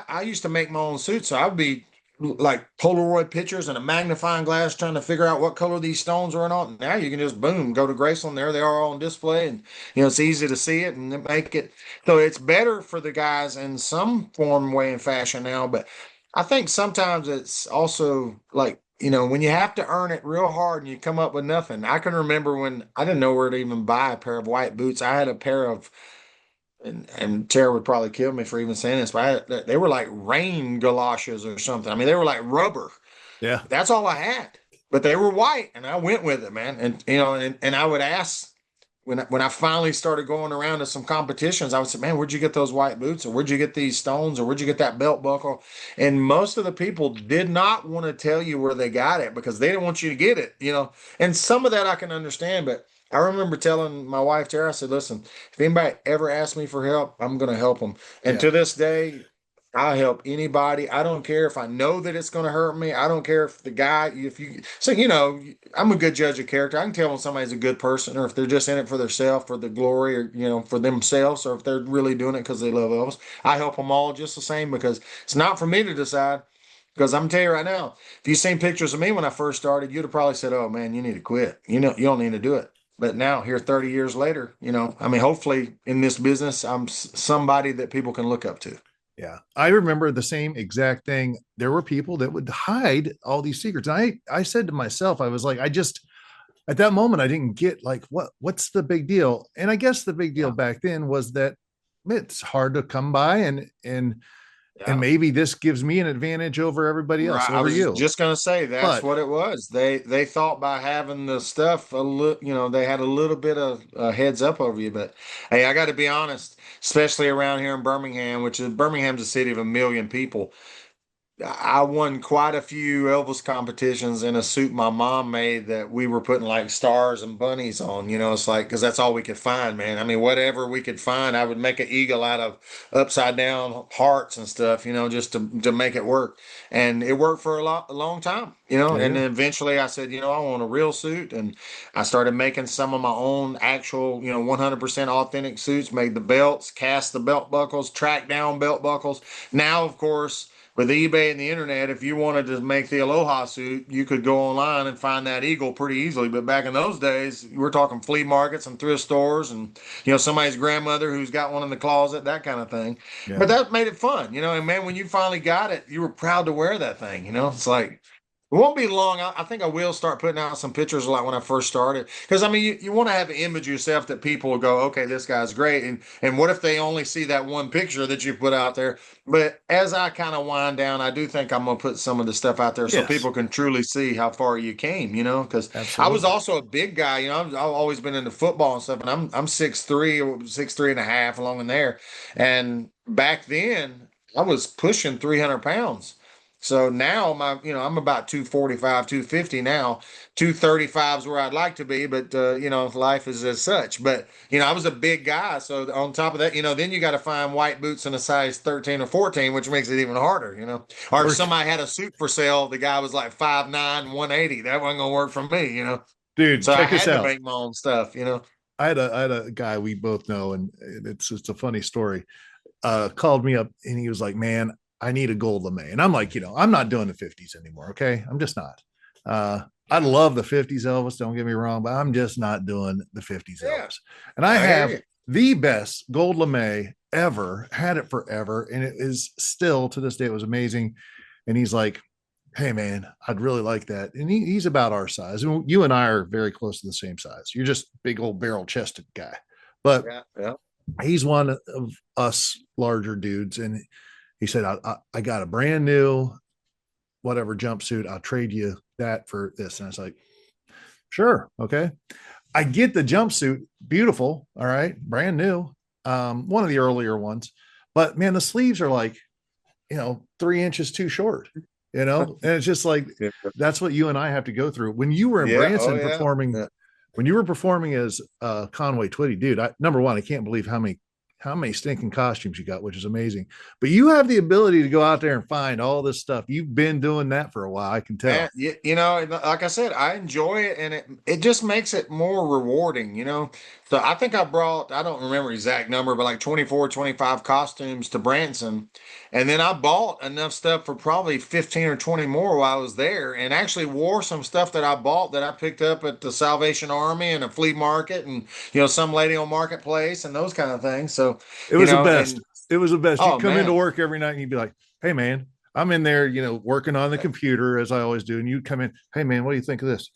[SPEAKER 1] I used to make my own suits, so I would be like Polaroid pictures and a magnifying glass trying to figure out what color these stones are and all. Now you can just boom, go to Graceland, there they are on display, and it's easy to see it and make it. So it's better for the guys in some form, way, and fashion now. But I think sometimes it's also like when you have to earn it real hard and you come up with nothing. I can remember when I didn't know where to even buy a pair of white boots. I had a pair of, and Tara would probably kill me for even saying this, but they were like rain galoshes or something. I mean, they were like rubber.
[SPEAKER 2] Yeah.
[SPEAKER 1] That's all I had, but they were white, and I went with it, man. And and I would ask when I finally started going around to some competitions, I would say, "Man, where'd you get those white boots? Or where'd you get these stones? Or where'd you get that belt buckle?" And most of the people did not want to tell you where they got it because they didn't want you to get it. And some of that I can understand, but I remember telling my wife Tara, I said, "Listen, if anybody ever asks me for help, I'm going to help them." And
[SPEAKER 2] Yeah.
[SPEAKER 1] to this day, I help anybody. I don't care if I know that it's going to hurt me. I don't care if the guy, if you, so, I'm a good judge of character. I can tell when somebody's a good person or if they're just in it for themselves, for the glory, or, for themselves, or if they're really doing it because they love Elvis. I help them all just the same because it's not for me to decide. Because I'm telling you right now, if you seen pictures of me when I first started, you'd have probably said, "Oh man, you need to quit. You don't need to do it." But now, here 30 years later, I mean, hopefully in this business, I'm somebody that people can look up to.
[SPEAKER 2] Yeah. I remember the same exact thing. There were people that would hide all these secrets. And I said to myself, I was like, at that moment, I didn't get like, what's the big deal? And I guess the big deal
[SPEAKER 1] Yeah.
[SPEAKER 2] back then was that it's hard to come by, and
[SPEAKER 1] Yeah.
[SPEAKER 2] maybe this gives me an advantage over everybody else,
[SPEAKER 1] Right. I
[SPEAKER 2] over
[SPEAKER 1] was
[SPEAKER 2] you.
[SPEAKER 1] just gonna say that's
[SPEAKER 2] But
[SPEAKER 1] what it was. They thought by having the stuff a little, they had a little bit of heads up over you. But hey, I got to be honest, especially around here in Birmingham, which is Birmingham's a city of 1 million people. I won quite a few Elvis competitions in a suit my mom made that we were putting like stars and bunnies on. It's like, because that's all we could find, man. I mean, whatever we could find, I would make an eagle out of upside down hearts and stuff, just to make it work. And it worked for a long time,
[SPEAKER 2] yeah,
[SPEAKER 1] and then eventually I said, I want a real suit. And I started making some of my own actual, 100% authentic suits, made the belts, cast the belt buckles, track down belt buckles. Now, of course, with eBay and the internet, if you wanted to make the Aloha suit, you could go online and find that eagle pretty easily. But back in those days, we're talking flea markets and thrift stores and, somebody's grandmother who's got one in the closet, that kind of thing.
[SPEAKER 2] Yeah.
[SPEAKER 1] But that made it fun, and man, when you finally got it, you were proud to wear that thing, It's like, it won't be long. I think I will start putting out some pictures like when I first started. Because, I mean, you want to have an image of yourself that people will go, okay, this guy's great. And what if they only see that one picture that you put out there? But as I kind of wind down, I do think I'm going to put some of the stuff out there so
[SPEAKER 2] Yes.
[SPEAKER 1] people can truly see how far you came, because I
[SPEAKER 2] Absolutely.
[SPEAKER 1] was also a big guy. I've always been into football and stuff. And I'm 6'3", 6'3 and a half along in there. And back then, I was pushing 300 pounds. So now I'm about 245, 250 now. 235 is where I'd like to be, but life is as such. But I was a big guy, so on top of that, then you got to find white boots in a size 13 or 14, which makes it even harder. Or if somebody had a suit for sale, the guy was like 5'9", 180. That wasn't gonna work for me.
[SPEAKER 2] Dude,
[SPEAKER 1] so
[SPEAKER 2] check
[SPEAKER 1] I
[SPEAKER 2] this
[SPEAKER 1] had
[SPEAKER 2] out.
[SPEAKER 1] to make my own stuff.
[SPEAKER 2] I had a guy we both know, and it's a funny story. Called me up and he was like, "Man, I need a gold lame." And I'm like, I'm not doing the 50s anymore. Okay. I'm just not. I love the 50s Elvis, don't get me wrong, but I'm just not doing the 50s Elvis. And I have the best gold lame ever, had it forever. And it is still to this day, it was amazing. And he's like, "Hey man, I'd really like that." And he's about our size. And you and I are very close to the same size. You're just big old barrel chested guy, but he's one of us larger dudes. And he said, I got a brand new whatever jumpsuit. I'll trade you that for this. And I was like, sure. Okay. I get the jumpsuit. Beautiful. All right. Brand new. One of the earlier ones, but man, the sleeves are like, 3 inches too short, and it's just like, that's what you and I have to go through. When you were in Branson performing, when you were performing as Conway Twitty, dude, number one, I can't believe how many stinking costumes you got, which is amazing. But you have the ability to go out there and find all this stuff. You've been doing that for a while, I can tell.
[SPEAKER 1] Like I said, I enjoy it, and it just makes it more rewarding. So I think I don't remember exact number, but like 24, 25 costumes to Branson. And then I bought enough stuff for probably 15 or 20 more while I was there, and actually wore some stuff that I bought that I picked up at the Salvation Army and a flea market and, some lady on Marketplace and those kind of things. So
[SPEAKER 2] it was the best. It was the best.
[SPEAKER 1] Oh,
[SPEAKER 2] you'd come into work every night and you'd be like, "Hey man, I'm in there, working on the computer as I always do." And you'd come in, "Hey man, what do you think of this?"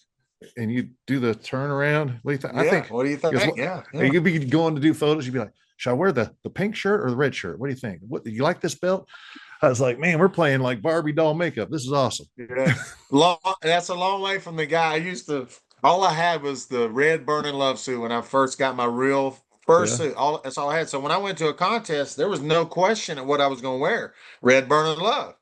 [SPEAKER 2] And you do the turnaround. What do you think?
[SPEAKER 1] I think. What do you think? Yeah.
[SPEAKER 2] And you'd be going to do photos. You'd be like, "Should I wear the pink shirt or the red shirt? What do you think? What do you like this belt?" I was like, "Man, we're playing like Barbie doll makeup. This is awesome."
[SPEAKER 1] Yeah. That's a long way from the guy I used to. All I had was the red burning love suit when I first got my real first suit. That's all I had. So when I went to a contest, there was no question of what I was going to wear. Red burning love.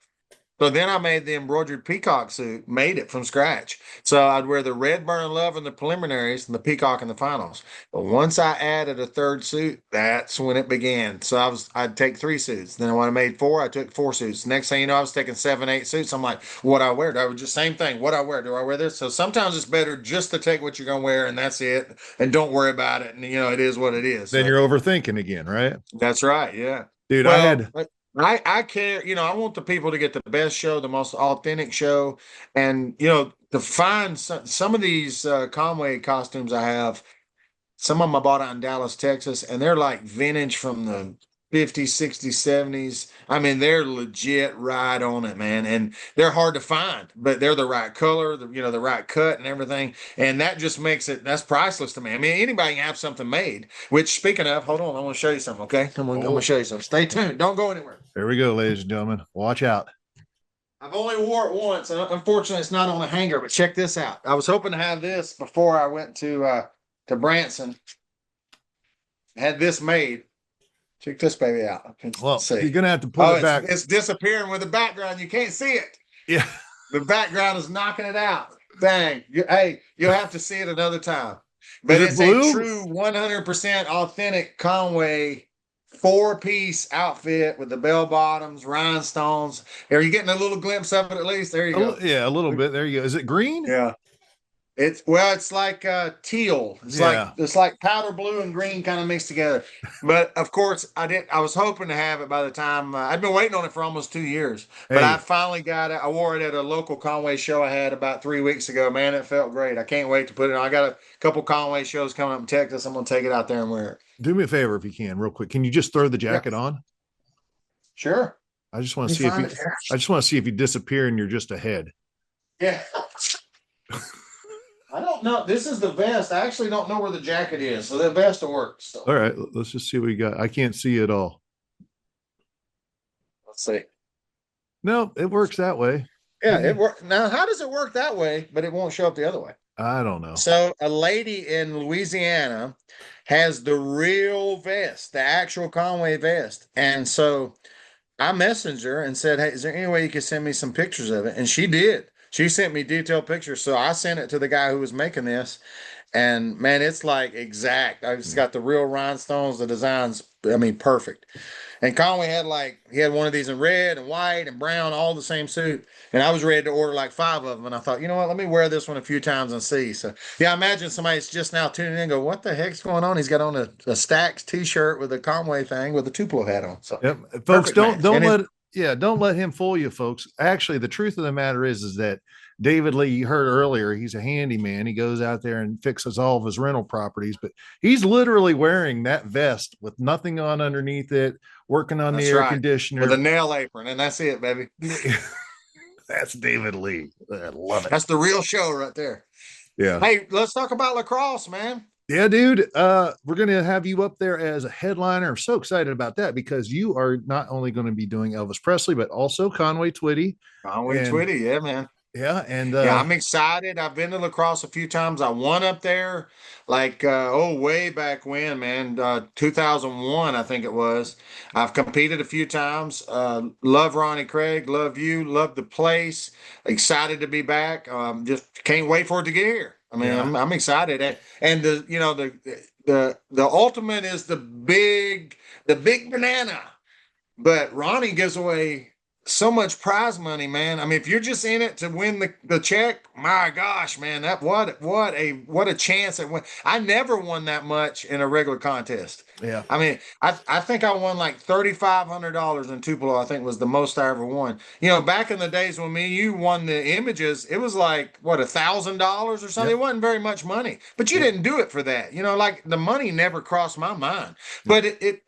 [SPEAKER 1] So then I made the embroidered peacock suit, made it from scratch. So I'd wear the red burning love in the preliminaries and the peacock in the finals. But once I added a third suit, that's when it began. So I'd take 3 suits. Then when I made 4, I took 4 suits. Next thing you know, I was taking 7, 8 suits. I'm like, what I wear? Do I wear just same thing? What I wear? Do I wear this? So sometimes it's better just to take what you're going to wear and that's it. And don't worry about it. And it is what it is.
[SPEAKER 2] Then you're overthinking again, right?
[SPEAKER 1] That's right. Yeah.
[SPEAKER 2] Dude,
[SPEAKER 1] I care, I want the people to get the best show, the most authentic show. And, to find some of these Conway costumes I have, some of them I bought out in Dallas, Texas, and they're like vintage from the 50s, 60s, 70s. I mean, they're legit right on it, man. And they're hard to find, but they're the right color, the right cut and everything. And that just makes that's priceless to me. I mean, anybody can have something made, which speaking of, hold on, I want to show you something, okay? I'm going to show you something. Stay tuned. Don't go anywhere.
[SPEAKER 2] There we go, ladies and gentlemen. Watch out.
[SPEAKER 1] I've only wore it once, and unfortunately it's not on a hanger, but check this out. I was hoping to have this before I went to Branson. I had this made. Check this baby out.
[SPEAKER 2] Well, you're gonna have to pull it back.
[SPEAKER 1] It's disappearing with the background. You can't see it.
[SPEAKER 2] Yeah,
[SPEAKER 1] the background is knocking it out. Dang. You'll have to see it another time. But it's a true 100% authentic Conway 4-piece outfit with the bell bottoms, rhinestones. Are you getting a little glimpse of it at least? There you go.
[SPEAKER 2] Yeah, a little bit. There you go. Is it green?
[SPEAKER 1] Yeah. It's like teal.
[SPEAKER 2] Yeah.
[SPEAKER 1] It's like powder blue and green kind of mixed together. But of course, I was hoping to have it by the time I'd been waiting on it for almost 2 years. But I
[SPEAKER 2] Hey,
[SPEAKER 1] finally got it. I wore it at a local Conway show I had about 3 weeks ago. Man, it felt great. I can't wait to put it on. I got a couple Conway shows coming up in Texas. I'm gonna take it out there and wear it.
[SPEAKER 2] do me a favor if you can, real quick. Can you just throw the
[SPEAKER 1] Yeah,
[SPEAKER 2] jacket on?
[SPEAKER 1] sure.
[SPEAKER 2] I just want
[SPEAKER 1] Let
[SPEAKER 2] to
[SPEAKER 1] me
[SPEAKER 2] see if
[SPEAKER 1] find
[SPEAKER 2] you
[SPEAKER 1] it here.
[SPEAKER 2] I just want to see if you disappear and you're just ahead.
[SPEAKER 1] Yeah. I don't know. This is the vest. I actually don't know where the jacket is, so the vest will work. So
[SPEAKER 2] All right, let's just see what we got. I can't see it all.
[SPEAKER 1] let's see.
[SPEAKER 2] No, it works that way.
[SPEAKER 1] Yeah, it worked. Now, how does it work that way, but it won't show up the other way?
[SPEAKER 2] I don't know.
[SPEAKER 1] So, a lady in Louisiana has the real vest, the actual Conway vest. And so I messaged her and said, "Hey, is there any way you could send me some pictures of it?" And she did. She sent me detailed pictures. So I sent it to the guy who was making this. And man, it's like exact. It's got the real rhinestones, the designs, I mean, perfect. And Conway had he had one of these in red and white and brown, all the same suit. And I was ready to order like 5 of them. And I thought, you know what? Let me wear this one a few times and see. So yeah, I imagine somebody's just now tuning in and go, what the heck's going on? He's got on a Stax t-shirt with a Conway thing with a Tupelo hat on. So
[SPEAKER 2] Yep. Folks,
[SPEAKER 1] perfect
[SPEAKER 2] don't
[SPEAKER 1] match.
[SPEAKER 2] don't
[SPEAKER 1] And it,
[SPEAKER 2] let don't let him fool you, folks. Actually, the truth of the matter is that David Lee, you heard earlier, he's a handyman. He goes out there and fixes all of his rental properties, but he's literally wearing that vest with nothing on underneath it, working on the
[SPEAKER 1] that's
[SPEAKER 2] air
[SPEAKER 1] right. With
[SPEAKER 2] conditioner.
[SPEAKER 1] a nail apron. And that's it, baby.
[SPEAKER 2] That's David Lee. I love it.
[SPEAKER 1] That's the real show right there.
[SPEAKER 2] Yeah.
[SPEAKER 1] Hey, let's talk about lacrosse, man.
[SPEAKER 2] Yeah, dude. We're gonna have you up there as a headliner. I'm so excited about that because you are not only going to be doing Elvis Presley, but also Conway Twitty.
[SPEAKER 1] Conway
[SPEAKER 2] And
[SPEAKER 1] Twitty, yeah, man.
[SPEAKER 2] yeah, and
[SPEAKER 1] Yeah, I'm excited. I've been to lacrosse a few times. I won up there way back when, man. 2001, I think it was. I've competed a few times. Love Ronnie Craig, love you, love the place. Excited to be back. Just can't wait for it to get here. I mean,
[SPEAKER 2] yeah.
[SPEAKER 1] I'm excited. And the ultimate is the big banana. But Ronnie gives away so much prize money, man. I mean, if you're just in it to win the check, my gosh, man, that what a chance it went. I never won that much in a regular contest.
[SPEAKER 2] Yeah.
[SPEAKER 1] I mean, I think I won like $3,500 in Tupelo. I think was the most I ever won. You know, back in the days when me and you won the images, it was like what $1,000 or something.
[SPEAKER 2] Yep.
[SPEAKER 1] It wasn't very much money, but you
[SPEAKER 2] Yep.
[SPEAKER 1] didn't do it for that. You know, like the money never crossed my mind.
[SPEAKER 2] Yep.
[SPEAKER 1] But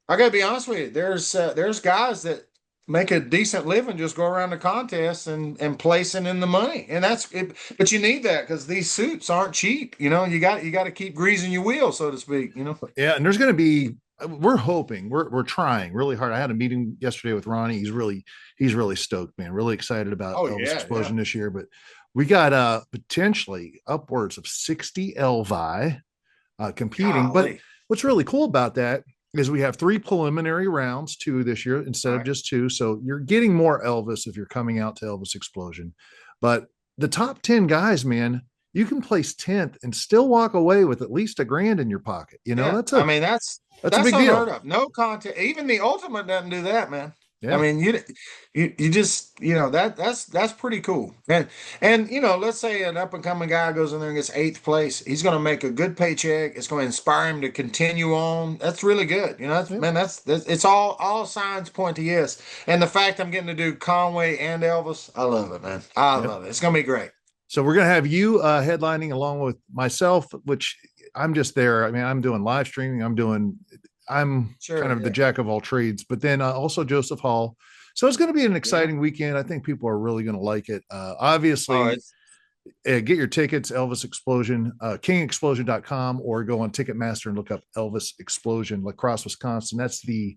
[SPEAKER 1] I gotta be honest with you. There's guys that make a decent living just go around the contests and placing in the money, and that's it. But you need that because these suits aren't cheap. You know, you got to keep greasing your wheel, so to speak. You know.
[SPEAKER 2] Yeah, and there's going to be. We're hoping. We're trying really hard. I had a meeting yesterday with Ronnie. He's really stoked, man. Really excited about
[SPEAKER 1] Oh
[SPEAKER 2] Elvis
[SPEAKER 1] yeah, yeah.
[SPEAKER 2] Explosion this year. But we got potentially upwards of 60 Elvi competing. But
[SPEAKER 1] Golly.
[SPEAKER 2] what's really cool about that is we have 3 preliminary rounds, 2 this year instead
[SPEAKER 1] All
[SPEAKER 2] of
[SPEAKER 1] right.
[SPEAKER 2] just 2. So you're getting more Elvis if you're coming out to Elvis Explosion. But the top 10 guys, man, you can place 10th and still walk away with at least $1,000 in your pocket. You know,
[SPEAKER 1] Yeah,
[SPEAKER 2] that's
[SPEAKER 1] I
[SPEAKER 2] a
[SPEAKER 1] mean
[SPEAKER 2] that's a
[SPEAKER 1] that's
[SPEAKER 2] big
[SPEAKER 1] unheard
[SPEAKER 2] deal.
[SPEAKER 1] of. No content. Even the ultimate doesn't do that, man. I
[SPEAKER 2] Yeah.
[SPEAKER 1] mean, you just that's pretty cool. And let's say an up and coming guy goes in there and gets eighth place. He's going to make a good paycheck. It's going to inspire him to continue on. That's really good. You know,
[SPEAKER 2] Yeah.
[SPEAKER 1] that's it's all signs point to yes. And the fact I'm getting to do Conway and Elvis, I love it, man. I
[SPEAKER 2] Yeah.
[SPEAKER 1] love it. It's going to be great.
[SPEAKER 2] So we're going to have you headlining along with myself, which I'm just there. I mean, I'm doing live streaming. I'm kind
[SPEAKER 1] Sure.
[SPEAKER 2] of the
[SPEAKER 1] Yeah.
[SPEAKER 2] jack of all trades, but then also Joseph Hall. So it's going to be an
[SPEAKER 1] Yeah.
[SPEAKER 2] exciting weekend. I think people are really going to like it.
[SPEAKER 1] Oh,
[SPEAKER 2] Obviously,
[SPEAKER 1] it's
[SPEAKER 2] get your tickets, Elvis Explosion, kingexplosion.com, or go on Ticketmaster and look up Elvis Explosion, La Crosse, Wisconsin. That's the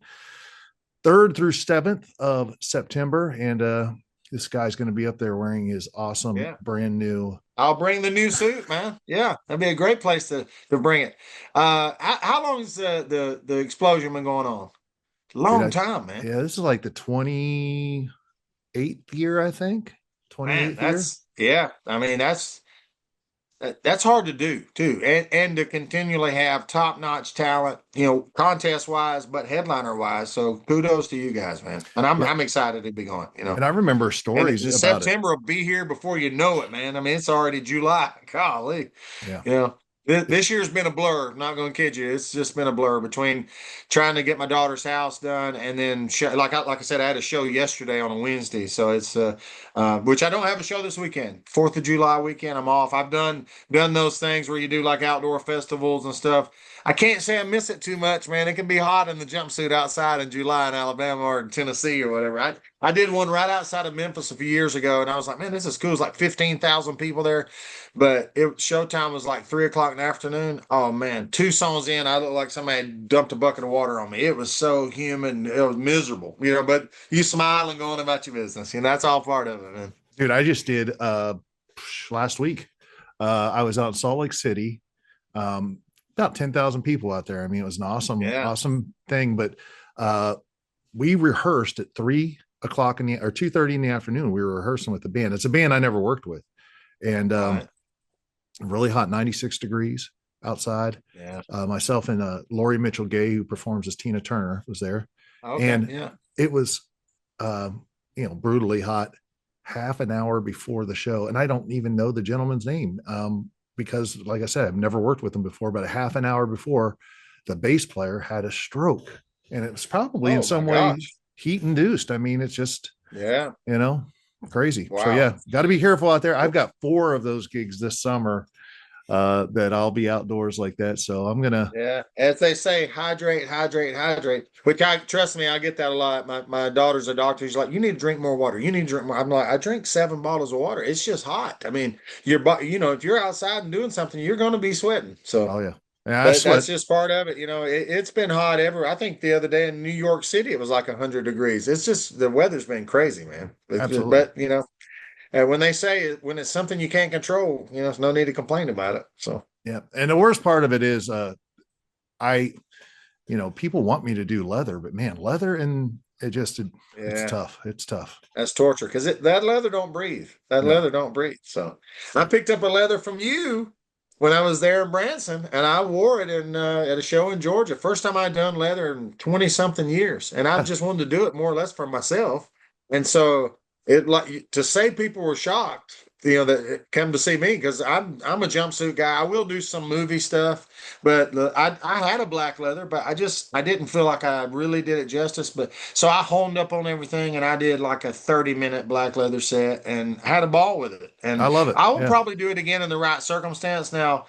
[SPEAKER 2] 3rd through 7th of September. And this guy's going to be up there wearing his awesome,
[SPEAKER 1] yeah.
[SPEAKER 2] brand new.
[SPEAKER 1] I'll bring the new suit, man. Yeah, that'd be a great place to bring it. How long has the explosion been going on?
[SPEAKER 2] Dude,
[SPEAKER 1] Long time, man.
[SPEAKER 2] yeah, this is like the 28th year, I think.
[SPEAKER 1] Man,
[SPEAKER 2] 28th year.
[SPEAKER 1] that's yeah. I mean, That's hard to do too, and to continually have top-notch talent, contest-wise, but headliner-wise. So kudos to you guys, man. And I'm
[SPEAKER 2] Yeah.
[SPEAKER 1] I'm excited to be going.
[SPEAKER 2] And I remember
[SPEAKER 1] And
[SPEAKER 2] stories about it.
[SPEAKER 1] September will be here before you know it, man. I mean, it's already July. Golly.
[SPEAKER 2] Yeah.
[SPEAKER 1] You know, this year's been a blur. Not going to kid you. It's just been a blur between trying to get my daughter's house done and then like I said, I had a show yesterday on a Wednesday, so it's which I don't have a show this weekend. 4th of July weekend, I'm off. I've done those things where you do like outdoor festivals and stuff. I can't say I miss it too much, man. It can be hot in the jumpsuit outside in July in Alabama or in Tennessee or whatever. I did one right outside of Memphis a few years ago, and I was like, man, this is cool. It's like 15,000 people there. But showtime was like 3 o'clock in the afternoon. Oh man, 2 songs in, I looked like somebody had dumped a bucket of water on me. It was so humid, it was miserable, but you smile and go on about your business. That's all part of it, man.
[SPEAKER 2] Dude, I just did last week. I was out in Salt Lake City. About 10,000 people out there. I mean, it was an awesome thing. But we rehearsed at 3 o'clock or 2:30 in the afternoon. We were rehearsing with the band. It's a band I never worked with. And really hot, 96 degrees outside.
[SPEAKER 1] Yeah.
[SPEAKER 2] Myself and Lori Mitchell Gay, who performs as Tina Turner, was there.
[SPEAKER 1] Okay,
[SPEAKER 2] and it was brutally hot half an hour before the show. And I don't even know the gentleman's name. Because like I said, I've never worked with him before, but a half an hour before, the bass player had a stroke, and it was probably in some way heat induced. I mean, it's just, crazy. Wow. So yeah, got to be careful out there. I've got 4 of those gigs this summer that I'll be outdoors like that. So I'm going to,
[SPEAKER 1] as they say, hydrate, which trust me, I get that a lot. My daughter's a doctor. She's like, you need to drink more water. You need to drink more. I'm like, I drink 7 bottles of water. It's just hot. I mean, if you're outside and doing something, you're going to be sweating. So,
[SPEAKER 2] oh yeah.
[SPEAKER 1] That's just part of it. It's been hot ever. I think the other day in New York City, it was like 100 degrees. It's just, the weather's been crazy, man.
[SPEAKER 2] Absolutely.
[SPEAKER 1] But, and when they say when it's something you can't control, there's no need to complain about it. So,
[SPEAKER 2] yeah. And the worst part of it is, people want me to do leather, but man, leather and it's tough. It's tough.
[SPEAKER 1] That's torture because that leather don't breathe. Leather don't breathe. So I picked up a leather from you when I was there in Branson, and I wore it at a show in Georgia. First time I'd done leather in 20 something years, and I just wanted to do it more or less for myself. And so to say people were shocked, that come to see me, because I'm a jumpsuit guy. I will do some movie stuff, but I had a black leather, but I didn't feel like I really did it justice. But so I honed up on everything, and I did like a 30-minute black leather set and had a ball with it. And
[SPEAKER 2] I love it.
[SPEAKER 1] I will probably do it again in the right circumstance. Now,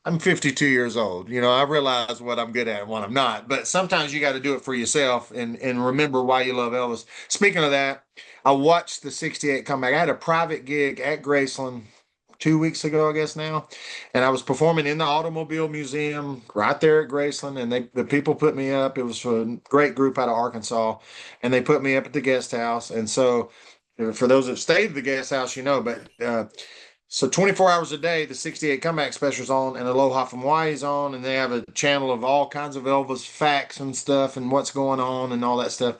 [SPEAKER 1] I'm 52 years old. I realize what I'm good at and what I'm not. But sometimes you got to do it for yourself and remember why you love Elvis. Speaking of that, I watched the 68 comeback. I had a private gig at Graceland 2 weeks ago, I guess now. And I was performing in the Automobile Museum right there at Graceland. And the people put me up. It was a great group out of Arkansas. And they put me up at the guest house. And so for those that stayed at the guest house, so 24 hours a day, the 68 Comeback Special's on, and Aloha from Hawaii's on, and they have a channel of all kinds of Elvis facts and stuff and what's going on and all that stuff.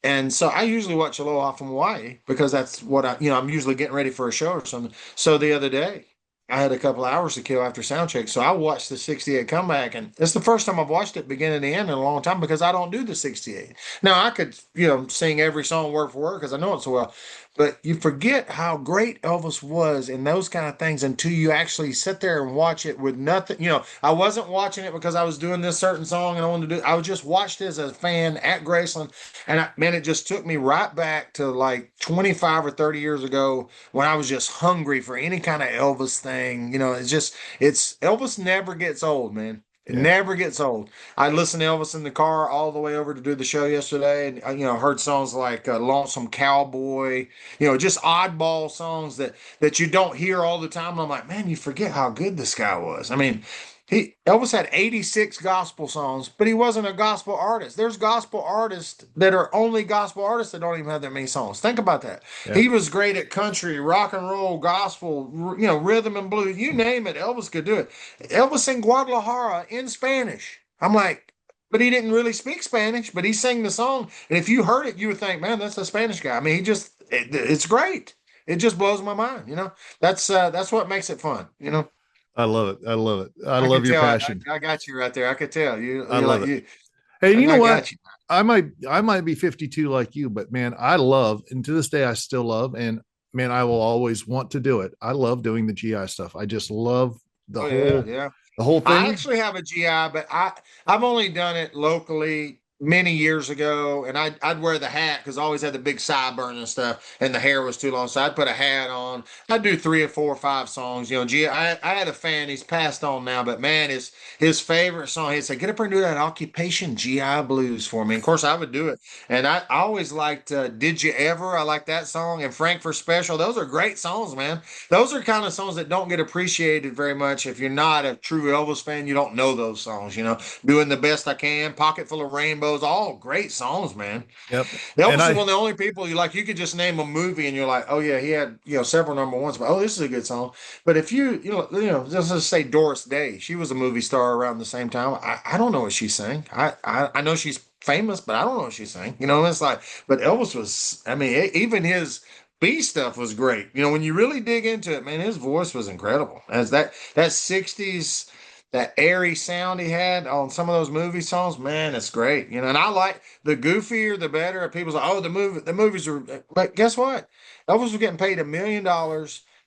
[SPEAKER 1] And so I usually watch Aloha from Hawaii because that's what I'm usually getting ready for a show or something. So the other day, I had a couple of hours to kill after sound check. So I watched the 68 Comeback, and it's the first time I've watched it beginning to end in a long time because I don't do the 68. Now, I could, sing every song word for word because I know it so well. But you forget how great Elvis was in those kind of things until you actually sit there and watch it with nothing. I wasn't watching it because I was doing this certain song and I wanted to do. I just watched it as a fan at Graceland, and man, it just took me right back to like 25 or 30 years ago when I was just hungry for any kind of Elvis thing. It's Elvis never gets old, man. It never gets old. I listened to Elvis in the car all the way over to do the show yesterday, and heard songs like "Lonesome Cowboy," just oddball songs that you don't hear all the time. And I'm like, man, you forget how good this guy was. I mean, Elvis had 86 gospel songs, but he wasn't a gospel artist. There's gospel artists that are only gospel artists that don't even have that many songs. Think about that. Yeah. He was great at country, rock and roll, gospel, rhythm and blues. You name it, Elvis could do it. Elvis sang Guadalajara in Spanish. I'm like, but he didn't really speak Spanish, but he sang the song. And if you heard it, you would think, man, that's a Spanish guy. I mean, it's great. It just blows my mind. That's what makes it fun.
[SPEAKER 2] I love it. I love it. I
[SPEAKER 1] I
[SPEAKER 2] love
[SPEAKER 1] could
[SPEAKER 2] your
[SPEAKER 1] tell.
[SPEAKER 2] passion.
[SPEAKER 1] I got you right there. I could tell you.
[SPEAKER 2] I
[SPEAKER 1] You're
[SPEAKER 2] love
[SPEAKER 1] like
[SPEAKER 2] it.
[SPEAKER 1] you.
[SPEAKER 2] Hey, you know
[SPEAKER 1] I
[SPEAKER 2] what?
[SPEAKER 1] got you.
[SPEAKER 2] I might be 52 like you, but man, I love, and to this day I still love, and man, I will always want to do it. I love doing the GI stuff. I just love the
[SPEAKER 1] Oh yeah,
[SPEAKER 2] whole
[SPEAKER 1] yeah.
[SPEAKER 2] the whole
[SPEAKER 1] I
[SPEAKER 2] thing.
[SPEAKER 1] actually have a GI, but I've only done it locally many years ago, and I'd wear the hat because I always had the big sideburns and stuff, and the hair was too long, so I'd put a hat on. I'd do three or four or five songs. You know, GI. I had a fan. He's passed on now, but man, his favorite song. He'd say, "Get up and do that occupation GI blues for me." And of course, I would do it, and I always liked "Did You Ever." I like that song, and "Frankfurt Special." Those are great songs, man. Those are kind of songs that don't get appreciated very much. If you're not a true Elvis fan, you don't know those songs. You know, "Doing the Best I Can," "Pocket Full of Rainbows," all great songs, man.
[SPEAKER 2] Yep. And
[SPEAKER 1] Elvis is one
[SPEAKER 2] I
[SPEAKER 1] of the only people you could just name a movie and you're like, oh yeah, he had several number ones, but oh, this is a good song. But if just say Doris Day, she was a movie star around the same time. I don't know what she sang. I know she's famous, but I don't know what she sang. You know, it's like, but Elvis was. I mean, even his B stuff was great. You know, when you really dig into it, man, his voice was incredible. As that '60s, that airy sound he had on some of those movie songs, man, it's great. You know, and I like the goofier the better. People's like, oh, the movies are, but guess what? Elvis was getting paid $1 million.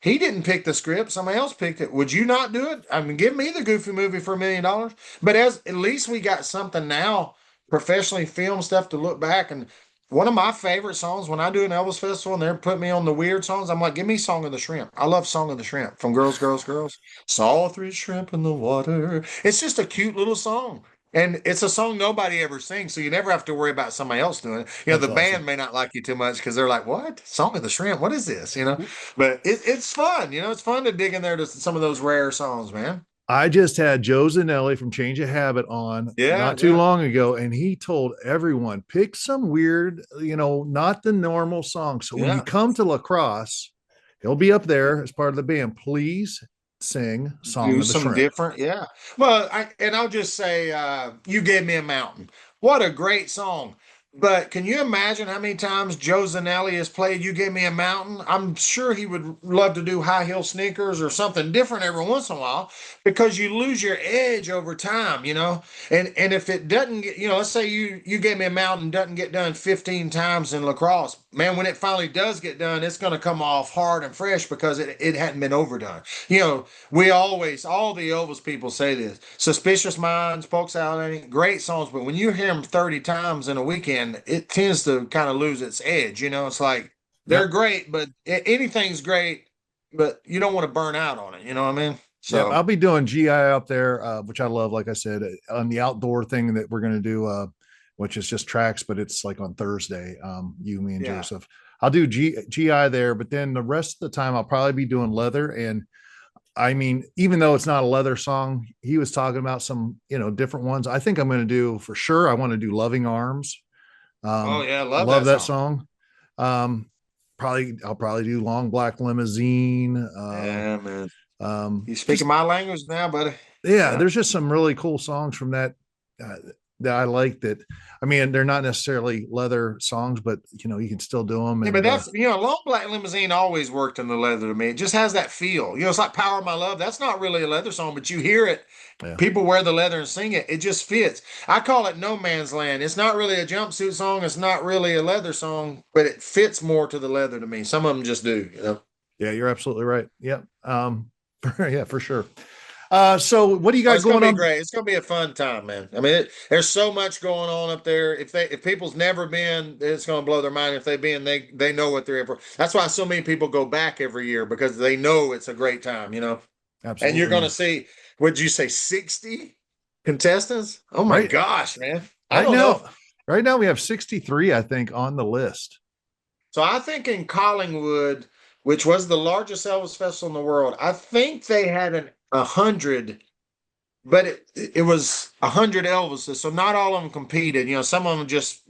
[SPEAKER 1] He didn't pick the script; somebody else picked it. Would you not do it? I mean, give me the goofy movie for $1 million. But as at least we got something now, professionally filmed stuff to look back. And one of my favorite songs when I do an Elvis festival and they're putting me on the weird songs, I'm like, give me "Song of the Shrimp." I love "Song of the Shrimp" from Girls, Girls, Girls. Saw three shrimp in the water. It's just a cute little song. And it's a song nobody ever sings, so you never have to worry about somebody else doing it. You know,
[SPEAKER 2] that's
[SPEAKER 1] the
[SPEAKER 2] awesome.
[SPEAKER 1] band may not like you too much because they're like, "What? Song of the Shrimp? What is this?" You know, but it's fun. You know, it's fun to dig in there to some of those rare songs, man.
[SPEAKER 2] I just had Joe Zanelli from Change of Habit on
[SPEAKER 1] Yeah,
[SPEAKER 2] not too
[SPEAKER 1] yeah,
[SPEAKER 2] long ago, and he told everyone pick some weird, not the normal song. So when you
[SPEAKER 1] yeah.
[SPEAKER 2] come to lacrosse, he'll be up there as part of the band. Please sing "Song
[SPEAKER 1] Do
[SPEAKER 2] of the
[SPEAKER 1] some
[SPEAKER 2] Shrimp."
[SPEAKER 1] different, yeah. Well, I'll just say, "You Gave Me a Mountain." What a great song! But can you imagine how many times Joe Zanelli has played "You Gave Me a Mountain"? I'm sure he would love to do "High Heel Sneakers" or something different every once in a while because you lose your edge over time, you know. And if it doesn't get, let's say "You Gave Me a Mountain" doesn't get done 15 times in lacrosse, man, when it finally does get done, it's going to come off hard and fresh because it hadn't been overdone. You know, we always, all the Elvis people say this. "Suspicious Minds," "Folks Out," great songs, but when you hear them 30 times in a weekend, it tends to kind of lose its edge. You know, it's like they're
[SPEAKER 2] Yep.
[SPEAKER 1] great, but anything's great, but you don't want to burn out on it. You know what I mean?
[SPEAKER 2] Yep.
[SPEAKER 1] So,
[SPEAKER 2] I'll be doing GI up there, which I love. Like I said, on the outdoor thing that we're going to do, which is just tracks, but it's like on Thursday. You, me, and
[SPEAKER 1] yeah.
[SPEAKER 2] Joseph. I'll do GI there, but then the rest of the time I'll probably be doing leather. And I mean, even though it's not a leather song, he was talking about some, different ones. I think I'm going to do for sure. I want to do "Loving Arms."
[SPEAKER 1] Oh, yeah. I love
[SPEAKER 2] Love
[SPEAKER 1] that
[SPEAKER 2] that
[SPEAKER 1] song.
[SPEAKER 2] song. Um, I'll probably do "Long Black Limousine."
[SPEAKER 1] Yeah, man. You speaking
[SPEAKER 2] Just
[SPEAKER 1] my language now, buddy?
[SPEAKER 2] yeah,
[SPEAKER 1] Yeah.
[SPEAKER 2] there's just some really cool songs from uh, that I like. That I mean, they're not necessarily leather songs, but you can still do them.
[SPEAKER 1] Yeah, but
[SPEAKER 2] And
[SPEAKER 1] that's "Long Black Limousine" always worked in the leather to me. It just has that feel. It's like "Power of My Love." That's not really a leather song, but you hear it.
[SPEAKER 2] yeah,
[SPEAKER 1] People wear the leather and sing it. It just fits. I call it "No Man's Land." It's not really a jumpsuit song. It's not really a leather song, but it fits more to the leather to me. Some of them just do.
[SPEAKER 2] yeah, you're absolutely right. Yep. Yeah, for sure. So what do you
[SPEAKER 1] Oh,
[SPEAKER 2] got
[SPEAKER 1] it's gonna
[SPEAKER 2] going
[SPEAKER 1] be
[SPEAKER 2] on?
[SPEAKER 1] great. It's gonna be a fun time, man. I mean, there's so much going on up there. If people's never been, it's gonna blow their mind. If they've been, they know what they're in for. That's why so many people go back every year because they know it's a great time. And you're
[SPEAKER 2] Absolutely,
[SPEAKER 1] gonna
[SPEAKER 2] man.
[SPEAKER 1] see. Would you say 60 contestants? Oh my
[SPEAKER 2] Right,
[SPEAKER 1] gosh, man! I
[SPEAKER 2] right
[SPEAKER 1] don't know.
[SPEAKER 2] now, right now we have 63, I think, on the list.
[SPEAKER 1] So I think in Collingwood, which was the largest Elvis festival in the world, I think they had 100. But it was 100 Elvises, so not all of them competed. Some of them just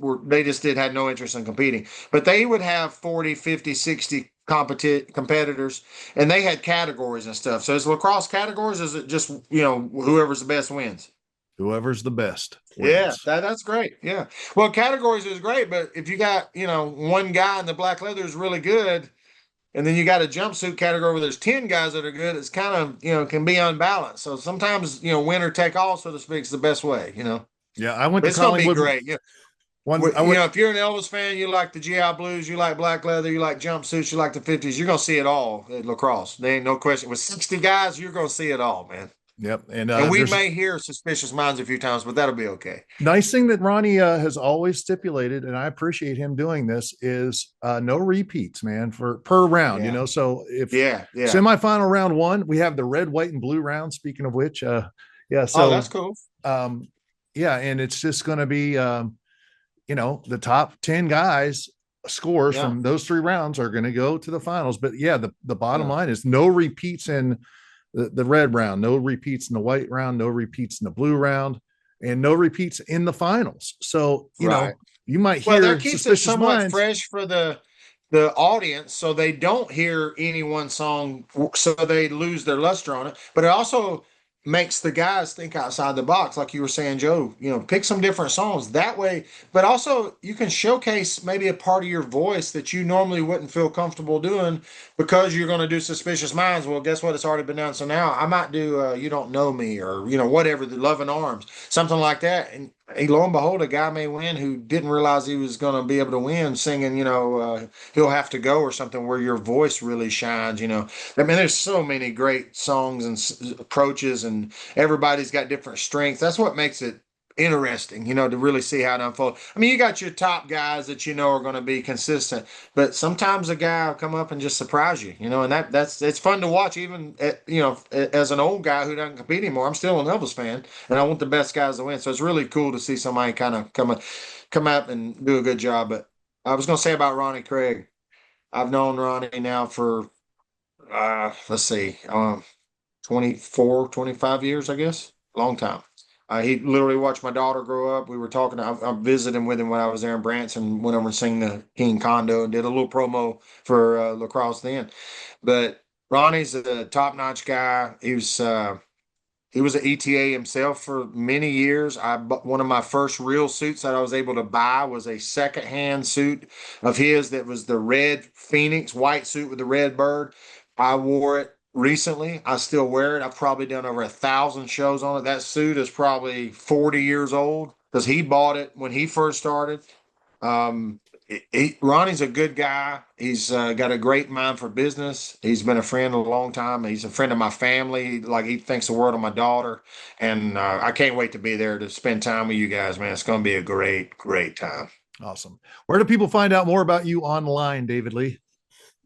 [SPEAKER 1] had no interest in competing. But they would have 40, 50, 60 competitors, and they had categories and stuff. So is lacrosse categories? Is it just whoever's the best wins?
[SPEAKER 2] Whoever's the best
[SPEAKER 1] Yeah,
[SPEAKER 2] wins.
[SPEAKER 1] that's great. Yeah. Well, categories is great, but if you got one guy in the black leather is really good, And then you got a jumpsuit category where there's 10 guys that are good. It's kind of, can be unbalanced. So sometimes, winner take all, so to speak, is the best way.
[SPEAKER 2] Yeah, I went
[SPEAKER 1] But
[SPEAKER 2] to
[SPEAKER 1] it's going to be
[SPEAKER 2] Collingwood
[SPEAKER 1] great.
[SPEAKER 2] one. I went.
[SPEAKER 1] If you're an Elvis fan, you like the GI Blues, you like black leather, you like jumpsuits, you like the 50s, you're going to see it all at lacrosse. There ain't no question. With 60 guys, you're going to see it all, man.
[SPEAKER 2] Yep, and
[SPEAKER 1] And we
[SPEAKER 2] there's
[SPEAKER 1] may hear suspicious minds a few times, but that'll be okay.
[SPEAKER 2] nice thing that Ronnie has always stipulated, and I appreciate him doing this, is no repeats, man, for per round.
[SPEAKER 1] Yeah.
[SPEAKER 2] So if
[SPEAKER 1] Yeah.
[SPEAKER 2] semifinal round one, we have the red, white, and blue round. Speaking of which, yeah,
[SPEAKER 1] Oh,
[SPEAKER 2] so
[SPEAKER 1] that's cool.
[SPEAKER 2] yeah, and it's just going to be, the top 10 guys scores
[SPEAKER 1] Yeah.
[SPEAKER 2] from those 3 rounds are going to go to the finals. But yeah, the bottom
[SPEAKER 1] Yeah.
[SPEAKER 2] line is no repeats in the red round, no repeats in the white round, no repeats in the blue round, and no repeats in the finals. So,
[SPEAKER 1] Right.
[SPEAKER 2] you might
[SPEAKER 1] Well, that
[SPEAKER 2] hear
[SPEAKER 1] keeps it
[SPEAKER 2] suspicious
[SPEAKER 1] somewhat
[SPEAKER 2] minds.
[SPEAKER 1] fresh for the audience, so they don't hear any one song, so they lose their luster on it. But it also makes the guys think outside the box, like you were saying, Joe. Pick some different songs that way. But also, you can showcase maybe a part of your voice that you normally wouldn't feel comfortable doing because you're going to do Suspicious Minds. Well, guess what? It's already been done. So now I might do "You Don't Know Me" or whatever, the Loving Arms, something like that, and lo and behold, a guy may win who didn't realize he was going to be able to win singing, He'll Have to Go or something where your voice really shines. I mean, there's so many great songs and approaches, and everybody's got different strengths. That's what makes it interesting, to really see how it unfolds. I mean, you got your top guys that are going to be consistent, but sometimes a guy will come up and just surprise you, and that's it's fun to watch. Even as an old guy who doesn't compete anymore, I'm still an Elvis fan, and I want the best guys to win. So it's really cool to see somebody kind of come up and do a good job. But I was going to say about Ronnie Craig. I've known Ronnie now for let's see, 24, 25 years, I guess. Long time. He literally watched my daughter grow up. We were talking. I visited him with him when I was there in Branson. Went over and sang the King Condo and did a little promo for lacrosse then. But Ronnie's a top-notch guy. He was an ETA himself for many years. One of my first real suits that I was able to buy was a secondhand suit of his that was the red Phoenix white suit with the red bird. I wore it recently. I still wear it. I've probably done over 1,000 shows on it. That suit is probably 40 years old because he bought it when he first started. Um, Ronnie's a good guy. He's got a great mind for business. He's been a friend a long time. He's a friend of my family. Like he thinks the world of my daughter, and I can't wait to be there to spend time with you guys, man. It's going to be a great, great time.
[SPEAKER 2] Awesome. Where do people find out more about you online, David Lee?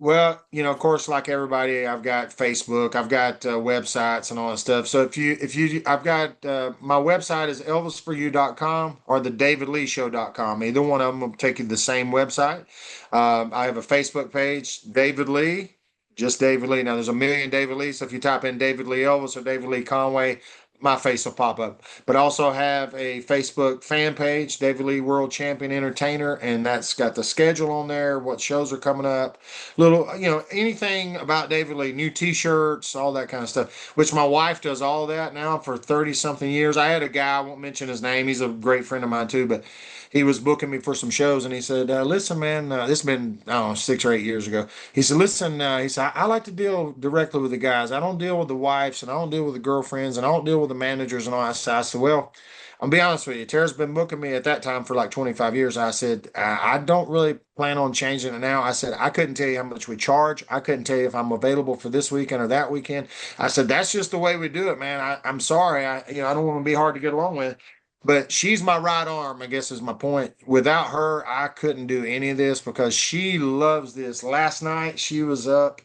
[SPEAKER 1] Well, of course, like everybody, I've got Facebook, I've got websites and all that stuff. So I've got my website is elvisforyou.com or the davidleeshow.com. Either one of them will take you to the same website. I have a Facebook page, David Lee, just David Lee. Now there's a million David Lee. So if you type in David Lee Elvis or David Lee Conway, my face will pop up. But also have a Facebook fan page, David Lee World Champion Entertainer, and that's got the schedule on there, what shows are coming up, little, anything about David Lee, new T-shirts, all that kind of stuff. Which my wife does all that now for 30-something years. I had a guy, I won't mention his name. He's a great friend of mine too, but he was booking me for some shows, and he said, "Listen, man, this has been I don't know 6 or 8 years ago." He said, "Listen," he said, I like to deal directly with the guys. I don't deal with the wives, and I don't deal with the girlfriends, and I don't deal with the managers and all that stuff." I said, "Well, I'll be honest with you. Tara's been booking me at that time for like 25 years." I said, "I don't really plan on changing it now." I said, "I couldn't tell you how much we charge. I couldn't tell you if I'm available for this weekend or that weekend." I said, "That's just the way we do it, man. I'm sorry. I don't want to be hard to get along with." But she's my right arm, I guess is my point. Without her, I couldn't do any of this because she loves this. Last night, she was up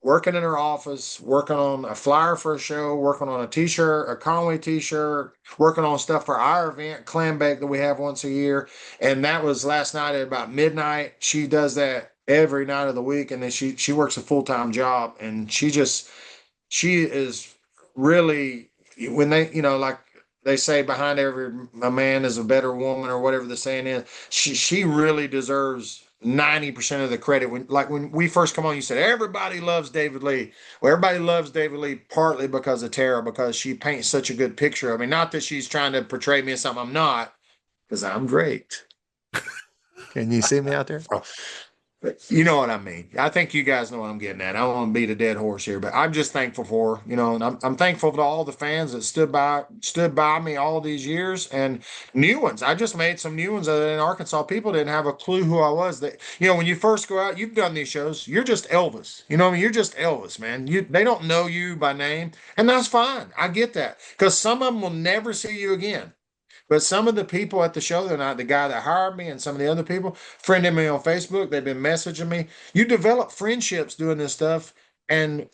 [SPEAKER 1] working in her office, working on a flyer for a show, working on a t-shirt, a Conway t-shirt, working on stuff for our event, Clam Bake, that we have once a year. And that was last night at about midnight. She does that every night of the week. And then she works a full-time job. And she is really, when like they say, behind every a man is a better woman, or whatever the saying is. She really deserves 90% of the credit. When we first come on, you said everybody loves David Lee. Well, everybody loves David Lee partly because of Tara, because she paints such a good picture of me. Not that she's trying to portray me as something I'm not, because I'm great. Can you see me out there? You know what I mean. I think you guys know what I'm getting at. I don't want to beat a dead horse here, but I'm just thankful for, and I'm thankful to all the fans that stood by me all these years and new ones. I just made some new ones that in Arkansas people didn't have a clue who I was. That when you first go out, you've done these shows, you're just Elvis. You know what I mean? You're just Elvis, man. They don't know you by name, and that's fine. I get that because some of them will never see you again. But some of the people at the show, they're not the guy that hired me and some of the other people, friended me on Facebook. They've been messaging me. You develop friendships doing this stuff. And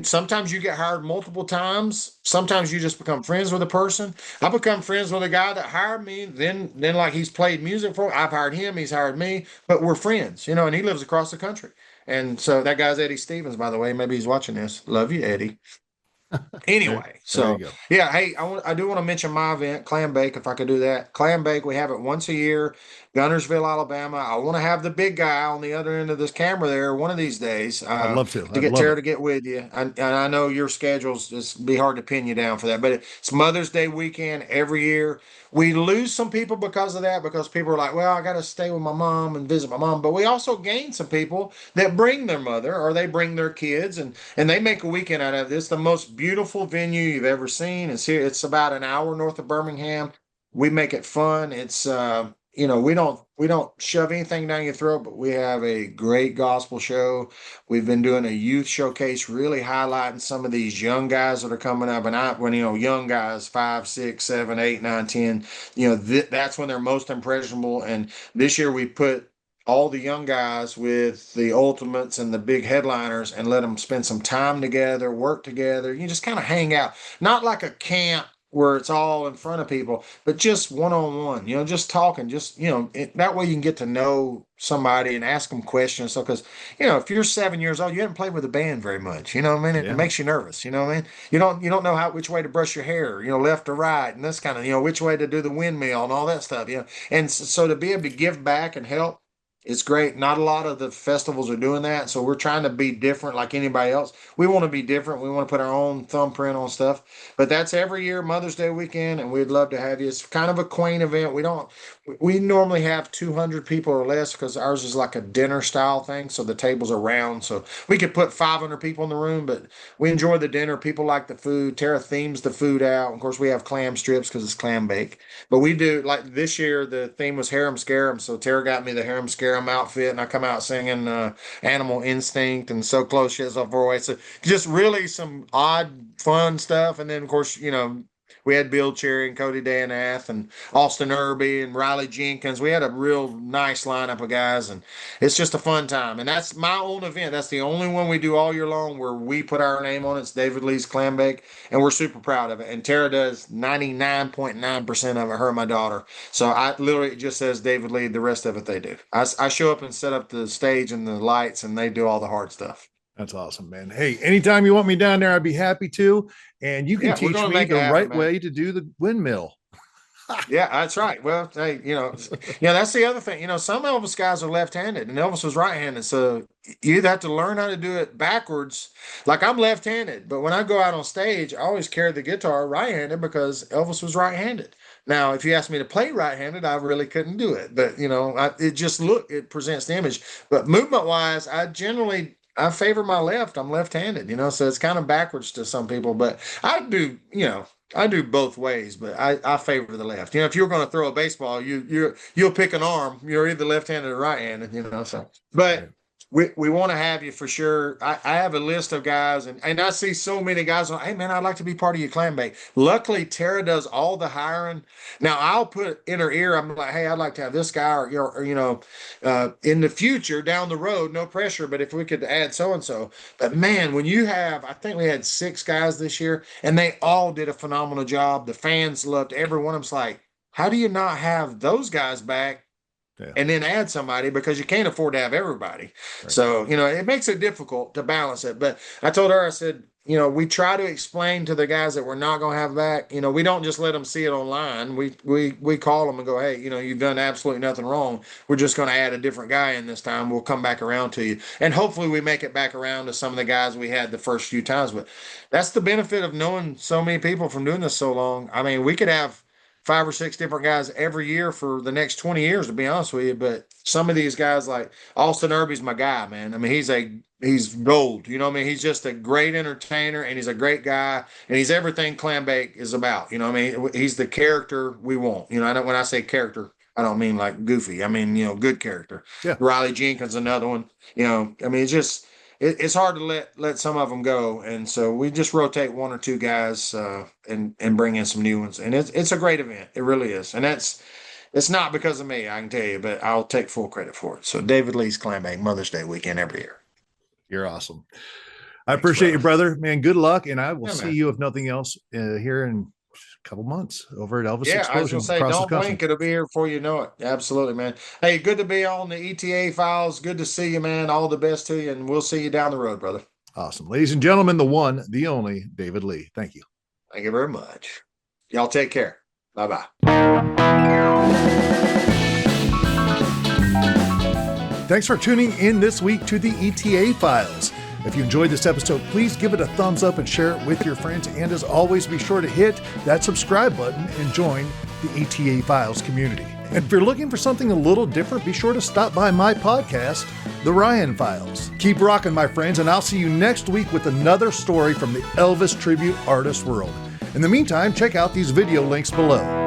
[SPEAKER 1] sometimes you get hired multiple times. Sometimes you just become friends with a person. I become friends with a guy that hired me. Then like he's played music for. I've hired him. He's hired me. But we're friends, and he lives across the country. And so that guy's Eddie Stevens, by the way. Maybe he's watching this. Love you, Eddie.
[SPEAKER 2] There,
[SPEAKER 1] Anyway,
[SPEAKER 2] there you
[SPEAKER 1] so
[SPEAKER 2] go.
[SPEAKER 1] yeah, hey, I do want to mention my event, Clam Bake, if I could do that. Clam Bake, we have it once a year, Gunnersville, Alabama. I want to have the big guy on the other end of this camera there one of these days,
[SPEAKER 2] I'd love to.
[SPEAKER 1] to
[SPEAKER 2] I'd
[SPEAKER 1] get
[SPEAKER 2] love
[SPEAKER 1] Tara
[SPEAKER 2] it.
[SPEAKER 1] to get with you. And I know your schedules just be hard to pin you down for that, but it's Mother's Day weekend every year. We lose some people because of that, because people are like, well, I got to stay with my mom and visit my mom. But we also gain some people that bring their mother or they bring their kids and they make a weekend out of it. It's the most beautiful venue you've ever seen. It's here. It's about an hour north of Birmingham. We make it fun. It's we don't shove anything down your throat, but we have a great gospel show. We've been doing a youth showcase, really highlighting some of these young guys that are coming up. And when young guys, 5, 6, 7, 8, 9, 10, that's when they're most impressionable. And this year we put all the young guys with the ultimates and the big headliners and let them spend some time together, work together. You just kind of hang out, not like a camp where it's all in front of people, but just one on one, just talking, just, that way you can get to know somebody and ask them questions. So, because, if you're 7 years old, you haven't played with a band very much, what I mean? It
[SPEAKER 2] Yeah.
[SPEAKER 1] makes you nervous, what I mean? You don't know which way to brush your hair, left or right, and this kind of, which way to do the windmill and all that stuff, And so to be able to give back and help, it's great. Not a lot of the festivals are doing that. So we're trying to be different like anybody else. We want to be different. We want to put our own thumbprint on stuff. But that's every year, Mother's Day weekend, and we'd love to have you. It's kind of a quaint event. We normally have 200 people or less because ours is like a dinner style thing. So the tables are round. So we could put 500 people in the room, but we enjoy the dinner. People like the food. Tara themes the food out. Of course, we have clam strips because it's clam bake. But we do like this year, the theme was Harem Scarum. So Tara got me the Harem Scarum outfit, and I come out singing Animal Instinct and So Close Shit So Far Away. So just really some odd, fun stuff. And then, of course, we had Bill Cherry and Cody Danath and Austin Irby and Riley Jenkins. We had a real nice lineup of guys, and it's just a fun time. And that's my own event. That's the only one we do all year long where we put our name on it. It's David Lee's Clam Bake, and we're super proud of it. And Tara does 99.9% of it, her and my daughter. So I literally it just says David Lee. The rest of it they do. I show up and set up the stage and the lights, and they do all the hard stuff.
[SPEAKER 2] That's awesome, man. Hey, anytime you want me down there, I'd be happy to. And you can
[SPEAKER 1] Yeah, we're
[SPEAKER 2] teach
[SPEAKER 1] gonna
[SPEAKER 2] me
[SPEAKER 1] make it
[SPEAKER 2] the
[SPEAKER 1] happen,
[SPEAKER 2] right
[SPEAKER 1] man.
[SPEAKER 2] way to do the windmill.
[SPEAKER 1] Yeah, that's right. Well, hey, that's the other thing. Some Elvis guys are left-handed, and Elvis was right-handed. So you either have to learn how to do it backwards. Like I'm left-handed, but when I go out on stage, I always carry the guitar right-handed because Elvis was right-handed. Now, if you asked me to play right-handed, I really couldn't do it. But it presents the image. But movement-wise, I favor my left. I'm left-handed, so it's kind of backwards to some people. But I do both ways, but I favor the left. If you're going to throw a baseball, you'll pick an arm. You're either left-handed or right-handed. So, but
[SPEAKER 2] Right.
[SPEAKER 1] we want to have you for sure. I have a list of guys, and I see so many guys. Hey man, I'd like to be part of your clan bake. Luckily, Tara does all the hiring. Now I'll put in her ear. I'm like, hey, I'd like to have this guy, in the future down the road, no pressure. But if we could add so and so. But man, when you have, I think we had 6 guys this year, and they all did a phenomenal job. The fans loved every one of them's like, how do you not have those guys back
[SPEAKER 2] Yeah.
[SPEAKER 1] and then add somebody because you can't afford to have everybody.
[SPEAKER 2] Right.
[SPEAKER 1] So, it makes it difficult to balance it. But I told her, I said, we try to explain to the guys that we're not going to have back. We don't just let them see it online. We call them and go, hey, you've done absolutely nothing wrong. We're just going to add a different guy in this time. We'll come back around to you. And hopefully we make it back around to some of the guys we had the first few times. But that's the benefit of knowing so many people from doing this so long. I mean, we could have 5 or 6 different guys every year for the next 20 years, to be honest with you. But some of these guys, like Austin Irby's my guy, man. I mean, he's gold. You know what I mean? He's just a great entertainer, and he's a great guy, and he's everything Clam Bake is about. You know what I mean? He's the character we want. You know, when I say character, I don't mean like goofy. I mean, good character.
[SPEAKER 2] Yeah.
[SPEAKER 1] Riley Jenkins, another one. I mean, it's hard to let some of them go, and so we just rotate 1 or 2 guys and bring in some new ones, and it's a great event. It really is, and it's not because of me, I can tell you, but I'll take full credit for it. So David Lee's Clam Bake Mother's Day weekend every year.
[SPEAKER 2] You're awesome. I appreciate you, brother. Man, good luck, and I will see you, if nothing else, here in a couple months over at Elvis Explosion.
[SPEAKER 1] I was going to say, don't blink. It'll be here before you know it. Absolutely, man. Hey, good to be on the ETA Files. Good to see you, man. All the best to you, and we'll see you down the road, brother.
[SPEAKER 2] Awesome. Ladies and gentlemen, the one, the only, David Lee. Thank you.
[SPEAKER 1] Thank you very much. Y'all take care. Bye-bye.
[SPEAKER 2] Thanks for tuning in this week to the ETA Files. If you enjoyed this episode, please give it a thumbs up and share it with your friends. And as always, be sure to hit that subscribe button and join the ETA Files community. And if you're looking for something a little different, be sure to stop by my podcast, The Ryan Files. Keep rocking, my friends, and I'll see you next week with another story from the Elvis Tribute Artist world. In the meantime, check out these video links below.